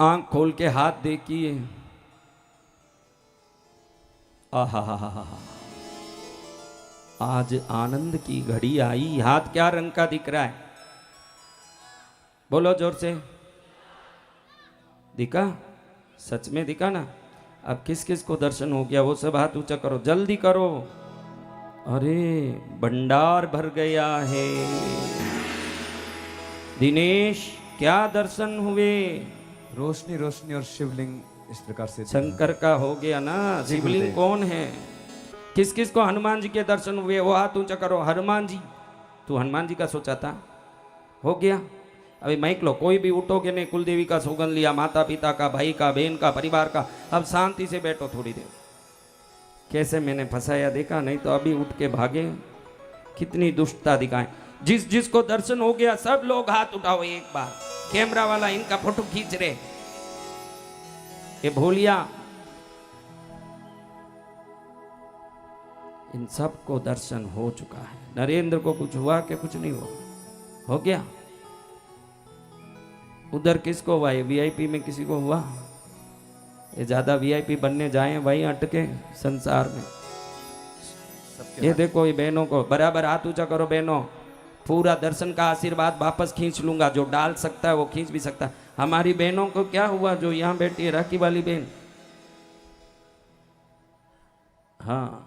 आंख खोल के हाथ देखिए। आहा हा हा, आज आनंद की घड़ी आई। हाथ क्या रंग का दिख रहा है? बोलो जोर से। दिखा? सच में दिखा ना? अब किस किस को दर्शन हो गया वो सब हाथ ऊंचा करो, जल्दी करो। अरे भंडार भर गया है। दिनेश क्या दर्शन हुए? रोशनी रोशनी और शिवलिंग इस प्रकार से शंकर का हो गया ना। शिवलिंग कौन है? किस किस को हनुमान जी के दर्शन हुए वो हाथ ऊंचा करो। हनुमान जी, तू हनुमान जी का सोचा था, हो गया। अभी माइक लो, कोई भी उठोगे नहीं। कुलदेवी का सौगंध लिया, माता पिता का, भाई का, बहन का, परिवार का। अब शांति से बैठो थोड़ी देर। कैसे मैंने फंसाया देखा? नहीं तो अभी उठ के भागे। कितनी दुष्टता दिखाएं। जिस जिसको दर्शन हो गया सब लोग हाथ उठाओ एक बार। कैमरा वाला इनका फोटो खींच रहे। ये भोलिया, इन सबको दर्शन हो चुका है। नरेंद्र को कुछ हुआ कि कुछ नहीं हुआ? हो गया। उधर किसको हुआ? ये वीआईपी में किसी को हुआ? ये ज्यादा वीआईपी बनने जाए वहीं अटके संसार में। ये देखो ये बहनों को बराबर हाथ ऊंचा करो बहनों, पूरा दर्शन का आशीर्वाद वापस खींच लूंगा। जो डाल सकता है वो खींच भी सकता है। हमारी बहनों को क्या हुआ जो यहाँ बैठी है, राखी वाली बहन? हाँ,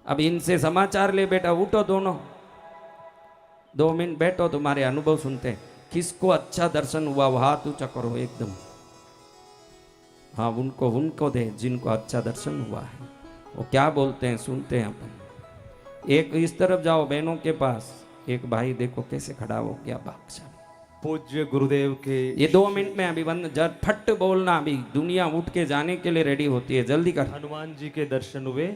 अब इनसे समाचार ले बेटा, उठो दोनों, 2 मिनट बैठो, तुम्हारे अनुभव सुनते हैं। किसको अच्छा दर्शन हुआ वो हाथ ऊंचा करो एकदम। हाँ, उनको दे जिनको अच्छा दर्शन हुआ है। वो क्या बोलते हैं सुनते हैं अपन। एक इस तरफ जाओ बहनों के पास, एक भाई देखो कैसे खड़ा हो गया भागशाली। पूज्य गुरुदेव के ये 2 मिनट में अभी बंद, जब फट बोलना, अभी दुनिया उठ के जाने के लिए रेडी होती है, जल्दी कर। हनुमान जी के दर्शन हुए।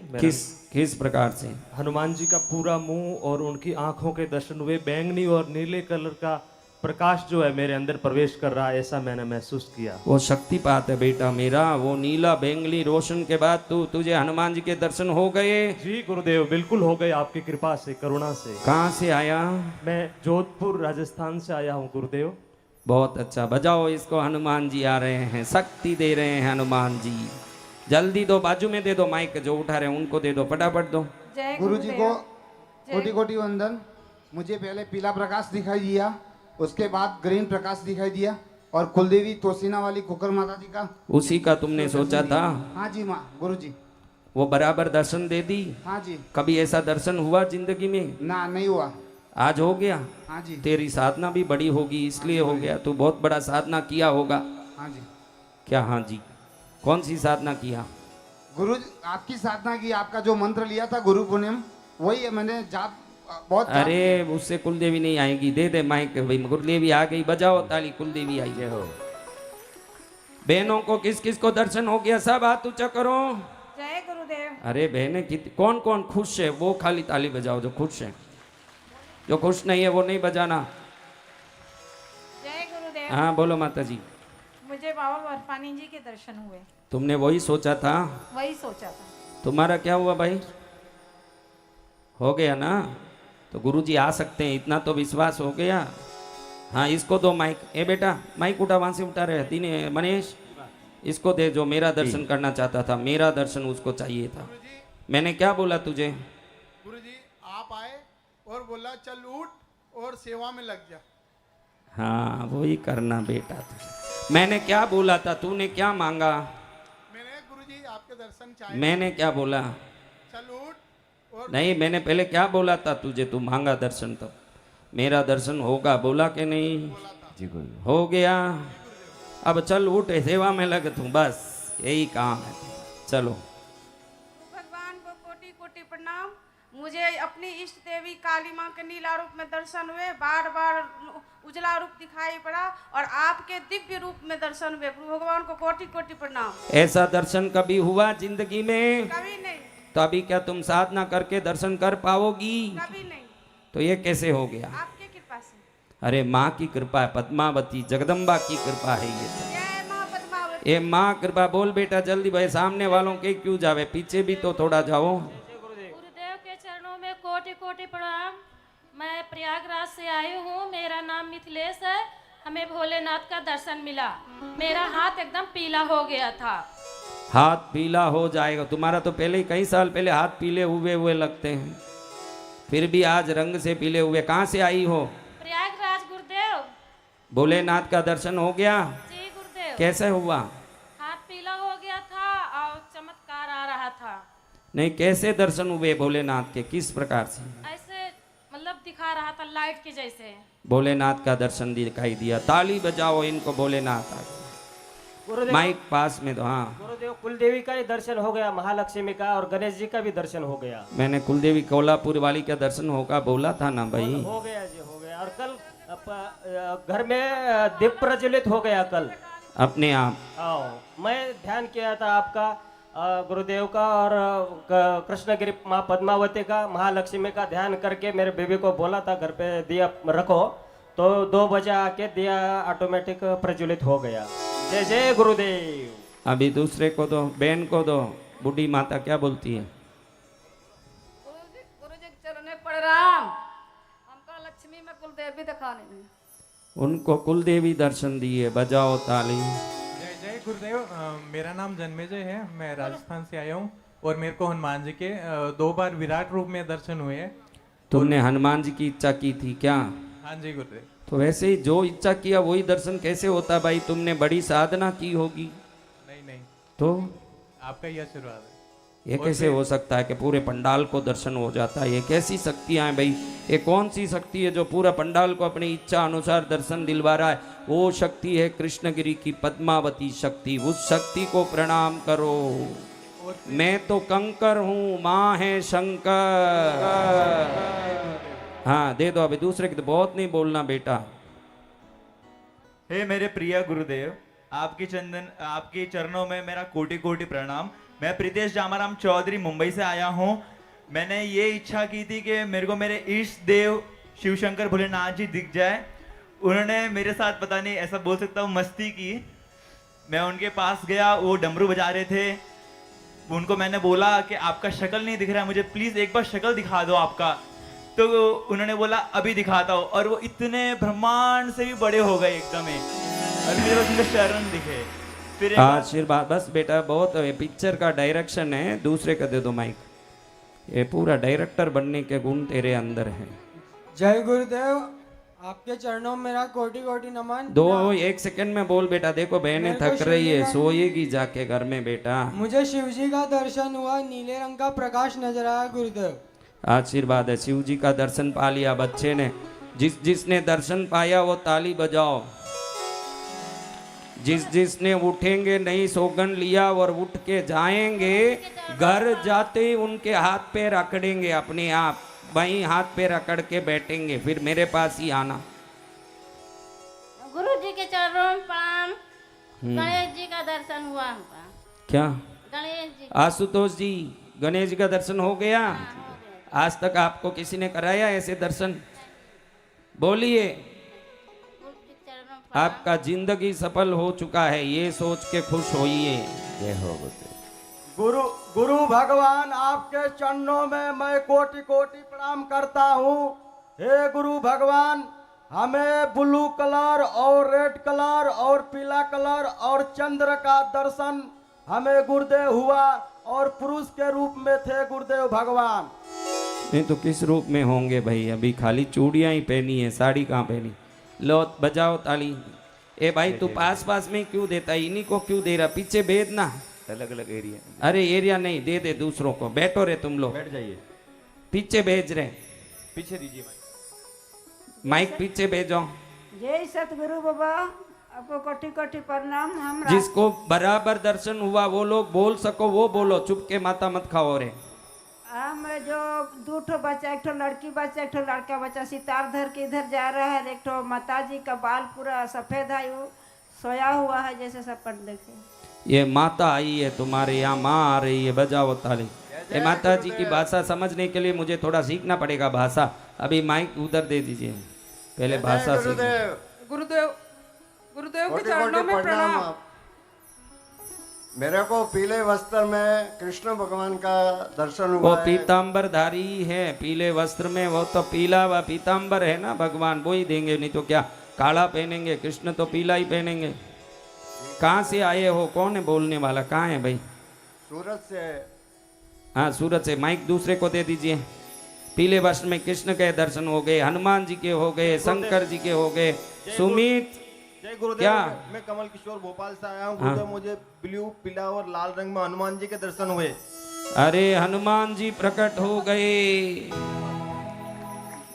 किस प्रकार से? हनुमान जी का पूरा मुंह और उनकी आंखों के दर्शन हुए। बैंगनी और नीले कलर का प्रकाश जो है मेरे अंदर प्रवेश कर रहा है, ऐसा मैंने महसूस किया। वो शक्तिपात है बेटा मेरा। वो नीला बैंगनी रोशन के बाद तुझे हनुमान जी के दर्शन हो गए? जी गुरुदेव, बिल्कुल हो गए आपकी कृपा से, करुणा से। कहाँ से आया? मैं जोधपुर राजस्थान से आया हूँ गुरुदेव। बहुत अच्छा, बजाओ इसको। हनुमान जी आ रहे हैं, शक्ति दे रहे हैं हनुमान जी। जल्दी दो, बाजू में दे दो माइक, जो उठा रहे हैं उनको दे दो, फटाफट दो। गुरु जी को कोटि कोटि वंदन। मुझे पहले पीला प्रकाश दिखाई दिया, उसके बाद ग्रीन प्रकाश दिखाई दिया, और कुलदेवी तोसीना वाली कुकर माता जी का। उसी का तुमने सोचा था? हाँ जी माँ, गुरु जी। वो बराबर दर्शन दे दी? हाँ जी। कभी ऐसा दर्शन हुआ जिंदगी में? ना, नहीं हुआ। आज हो गया। हाँ जी। तेरी साधना भी बड़ी होगी इसलिए हो गया। तू बहुत बड़ा साधना किया होगा। हाँ जी। क्या? हाँ जी। कौन सी साधना किया? गुरु जी, आपकी साधना की, आपका जो मंत्र लिया था गुरु पुण्यम, वही है मैंने जाप बहुत। अरे उससे कुलदेवी नहीं आएगी। दे दे माइक भाई, कुलदेवी आ गई, बजाओ ताली, कुलदेवी आई है। हो बहनों को किस किस को दर्शन हो गया? सब हाथ ऊंचा करो। जय गुरुदेव। अरे बहने कौन कौन खुश है वो खाली ताली बजाओ, जो खुश है। जो खुश नहीं है वो नहीं बजाना। जय गुरुदेव। हाँ बोलो माता जी। मुझे बाबा बर्फानी जी के दर्शन हुए। तुमने वही सोचा था? वही सोचा था। तुम्हारा क्या हुआ भाई? हो गया ना? तो गुरुजी आ सकते हैं, इतना तो विश्वास हो गया। हाँ, इसको दो माइक। ए बेटा माइक उठा, वहां से उठा रहे तीन। मनीष, इसको दे जो मेरा दर्शन करना चाहता था। मेरा दर्शन उसको चाहिए था। मैंने क्या बोला तुझे? गुरुजी आप आए और बोला चल उठ और सेवा में लग जा। हाँ वही करना बेटा तुझे। मैंने क्या बोला था? तूने क्या मांगा? मैंने गुरुजी आपके दर्शन चाहिए। मैंने क्या बोला? चल उठ और नहीं, मैंने पहले क्या बोला था तुझे? तू मांगा दर्शन तो मेरा दर्शन होगा, बोला कि नहीं? जी गुरु। हो गया। अब चल उठ, सेवा में लग तू, बस यही काम है। चलो। भगवान को कोटि कोटि प्रणाम। मुझे अपनी इष्ट देवी काली माँ के नीला रूप में दर्शन हुए, बार बार उजला रूप दिखाई पड़ा, और आपके दिव्य रूप में दर्शन हुए। भगवान को कोटि कोटि प्रणाम। ऐसा दर्शन कभी हुआ जिंदगी में? कभी नहीं। तो अभी क्या तुम साधना करके दर्शन कर पाओगी? कभी नहीं। तो ये कैसे हो गया? आपके कृपा से। अरे माँ की कृपा है, पद्मावती जगदम्बा की कृपा है ये। जय माँ पद्मावती। ये माँ कृपा। बोल बेटा जल्दी भाई, सामने वालों के क्यों जावे, पीछे भी तो थोड़ा जाओ। गुरुदेव के चरणों में कोटि कोटि प्रणाम। मैं प्रयागराज से आई हूँ, मेरा नाम मिथिलेश है। हमें भोलेनाथ का दर्शन मिला। मेरा हाथ एकदम पीला हो गया था। हाथ पीला हो जाएगा तुम्हारा तो पहले ही, कई साल पहले हाथ पीले हुए हुए लगते हैं, फिर भी आज रंग से पीले हुए। कहाँ से आई हो? प्रयागराज गुरुदेव। भोलेनाथ का दर्शन हो गया? जी गुरुदेव। कैसे हुआ? हाथ पीला हो गया था और चमत्कार आ रहा था। नहीं, कैसे दर्शन हुए भोलेनाथ के, किस प्रकार से? ऐसे मतलब दिखा रहा था लाइट के जैसे। भोलेनाथ का दर्शन दिखाई दिया। ताली बजाओ इनको, भोलेनाथ आ गए। गुरुदेव, माइक पास में दो। हाँ गुरुदेव कुलदेवी का ही दर्शन हो गया, महालक्ष्मी का और गणेश जी का भी दर्शन हो गया। मैंने कुलदेवी कोल्हापुर वाली का दर्शन होगा बोला था ना भाई। हो गया जी, हो गया। और कल घर में दीप प्रज्वलित हो गया कल अपने आप। आओ, मैं ध्यान किया था आपका, गुरुदेव का और कृष्णगिरी माँ पद्मावती का, महालक्ष्मी का ध्यान करके मेरे बेबी को बोला था घर पे दिया रखो, तो 2 बजे आके दिया ऑटोमेटिक प्रज्वलित हो गया। जय जय गुरुदेव। अभी दूसरे को दो, बहन को दो। बूढ़ी माता क्या बोलती है? गुरु जी के चरण में प्रणाम। हमका लक्ष्मी में कुलदेवी दिखाने में। उनको कुलदेवी दर्शन दिए, बजाओ ताली। जय जय गुरुदेव। मेरा नाम जन्मेजय है, मैं राजस्थान से आया हूँ और मेरे को हनुमान जी के 2 बार विराट रूप में दर्शन हुए हैं। तुमने हनुमान जी की इच्छा की थी क्या? हाँ जी गुरुदेव। तो वैसे ही जो इच्छा किया वही दर्शन कैसे होता भाई? तुमने बड़ी साधना की होगी। नहीं तो आपका ही आशीर्वाद है। ये कैसे हो सकता है कि पूरे पंडाल को दर्शन हो जाता है? ये कैसी शक्तियां हैं भाई? ये कौन सी शक्ति है जो पूरा पंडाल को अपनी इच्छा अनुसार दर्शन दिलवा रहा है? वो शक्ति है कृष्णगिरी की पद्मावती शक्ति। उस शक्ति को प्रणाम करो। मैं तो कंकर हूँ, माँ है शंकर। हाँ दे दो अभी दूसरे की, तो बहुत नहीं बोलना बेटा। हे मेरे प्रिय गुरुदेव, आपके चरणों में मेरा कोटि कोटि प्रणाम। मैं प्रीतेश जामाराम चौधरी मुंबई से आया हूँ। मैंने ये इच्छा की थी कि मेरे को मेरे इष्ट देव शिव शंकर भोलेनाथ जी दिख जाए। उन्होंने मेरे साथ पता नहीं ऐसा बोल सकता हूँ मस्ती की। मैं उनके पास गया, वो डमरू बजा रहे थे। उनको मैंने बोला कि आपका शक्ल नहीं दिख रहा है, मुझे प्लीज एक बार शक्ल दिखा दो आपका। तो उन्होंने बोला अभी दिखाता हूँ, और वो इतने ब्रह्मांड से भी बड़े हो गए एकदम ही, और मेरे बस उनके चरण दिखे। फिर एक बार- आशीर्वाद बस बेटा, बहुत है। पिक्चर का डायरेक्शन है, दूसरे का दे दो माइक। ये पूरा डायरेक्टर बनने के गुण तेरे अंदर है। जय गुरुदेव, आपके चरणों में मेरा कोटि कोटि नमन। दो 1 सेकंड में बोल बेटा। देखो बहनें मेरे को थक रही है, शिवजी का- सोएगी जाके घर में बेटा। मुझे शिवजी का दर्शन हुआ, नीले रंग का प्रकाश नजर आया गुरुदेव। आशीर्वाद है, शिव जी का दर्शन पा लिया बच्चे ने। जिसने दर्शन पाया वो ताली बजाओ। जिसने उठेंगे नहीं सौगन लिया और उठ के जाएंगे, घर जाते उनके हाथ पैर अकड़ेंगे अपने आप, वहीं हाथ पैर अकड़ के बैठेंगे, फिर मेरे पास ही आना। गुरु जी के चरणों में प्रणाम। गणेश जी का दर्शन हुआ हमका। क्या गणेश जी आशुतोष जी, गणेश जी का दर्शन हो गया? आज तक आपको किसी ने कराया ऐसे दर्शन? बोलिए। गुरु जी के चरणों में प्रणाम। आपका जिंदगी सफल हो चुका है, ये सोच के खुश होइए। जय हो गुरु भगवान, आपके चरणों में मैं कोटि कोटि प्रणाम करता हूँ। हे गुरु भगवान, हमें ब्लू कलर और रेड कलर और पीला कलर और चंद्र का दर्शन हमें गुरुदेव हुआ, और पुरुष के रूप में थे गुरुदेव भगवान। नहीं तो किस रूप में होंगे भाई? अभी खाली चूड़ियां ही पहनी है, साड़ी कहाँ पहनी? लो बजाओ ताली। ए भाई तू पास में क्यों देता है? इन्हीं को क्यों दे रहा? पीछे भेजना। अलग अलग एरिया। अरे एरिया नहीं, दे दे दूसरों को। बैठो रे तुम लोग, बैठ जाइए। पीछे भेज रहे। पीछे दीजिए माइक पीछे भेजो। जय सतगुरु बाबा, आपको कोटि कोटि प्रणाम। हम जिसको बराबर दर्शन हुआ वो लोग बोल सको वो बोलो, चुप के माता मत खाओ रे। हम जो 2 ठो बच्चा, एक ठो लड़की बच्चा, एक ठो लड़का बच्चा सितार धर के इधर जा रहा है। एक ठो माता जी का बाल पूरा सफेद है, वो सोया हुआ है जैसे सपन देखे। ये माता आई है तुम्हारे यहाँ, माँ आ रही है, बजाओ ताली। ये माता जी की भाषा समझने के लिए मुझे थोड़ा सीखना पड़ेगा भाषा। अभी माइक उधर दे दीजिए, पहले भाषा से। गुरुदेव के चरणों में प्रणाम। मेरे को पीले वस्त्र में कृष्ण भगवान का दर्शन वो हुआ है। पीताम्बरधारी है पीले वस्त्र में, वो तो पीला व पीताम्बर है ना भगवान, वो ही देंगे, नहीं तो क्या काला पहनेंगे? कृष्ण तो पीला ही पहनेंगे। कहाँ से आए हो? कौन है बोलने वाला? कहाँ है भाई? सूरत से। हाँ सूरत से। माइक दूसरे को दे दीजिए। पीले वस्त्र में कृष्ण के दर्शन हो गए, हनुमान जी के हो गए, शंकर जी के हो गए। सुमित जय गुरुदेव। क्या? मैं कमल किशोर भोपाल से आया हूँ। हाँ। गुरुदेव, मुझे ब्लू, पीला और लाल रंग में हनुमान जी के दर्शन हुए। अरे हनुमान जी प्रकट हो गए,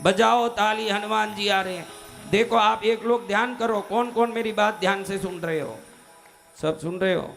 बजाओ ताली, हनुमान जी आ रहे हैं। देखो आप एक लोग ध्यान करो, कौन कौन मेरी बात ध्यान से सुन रहे हो? सब सुन रहे हो?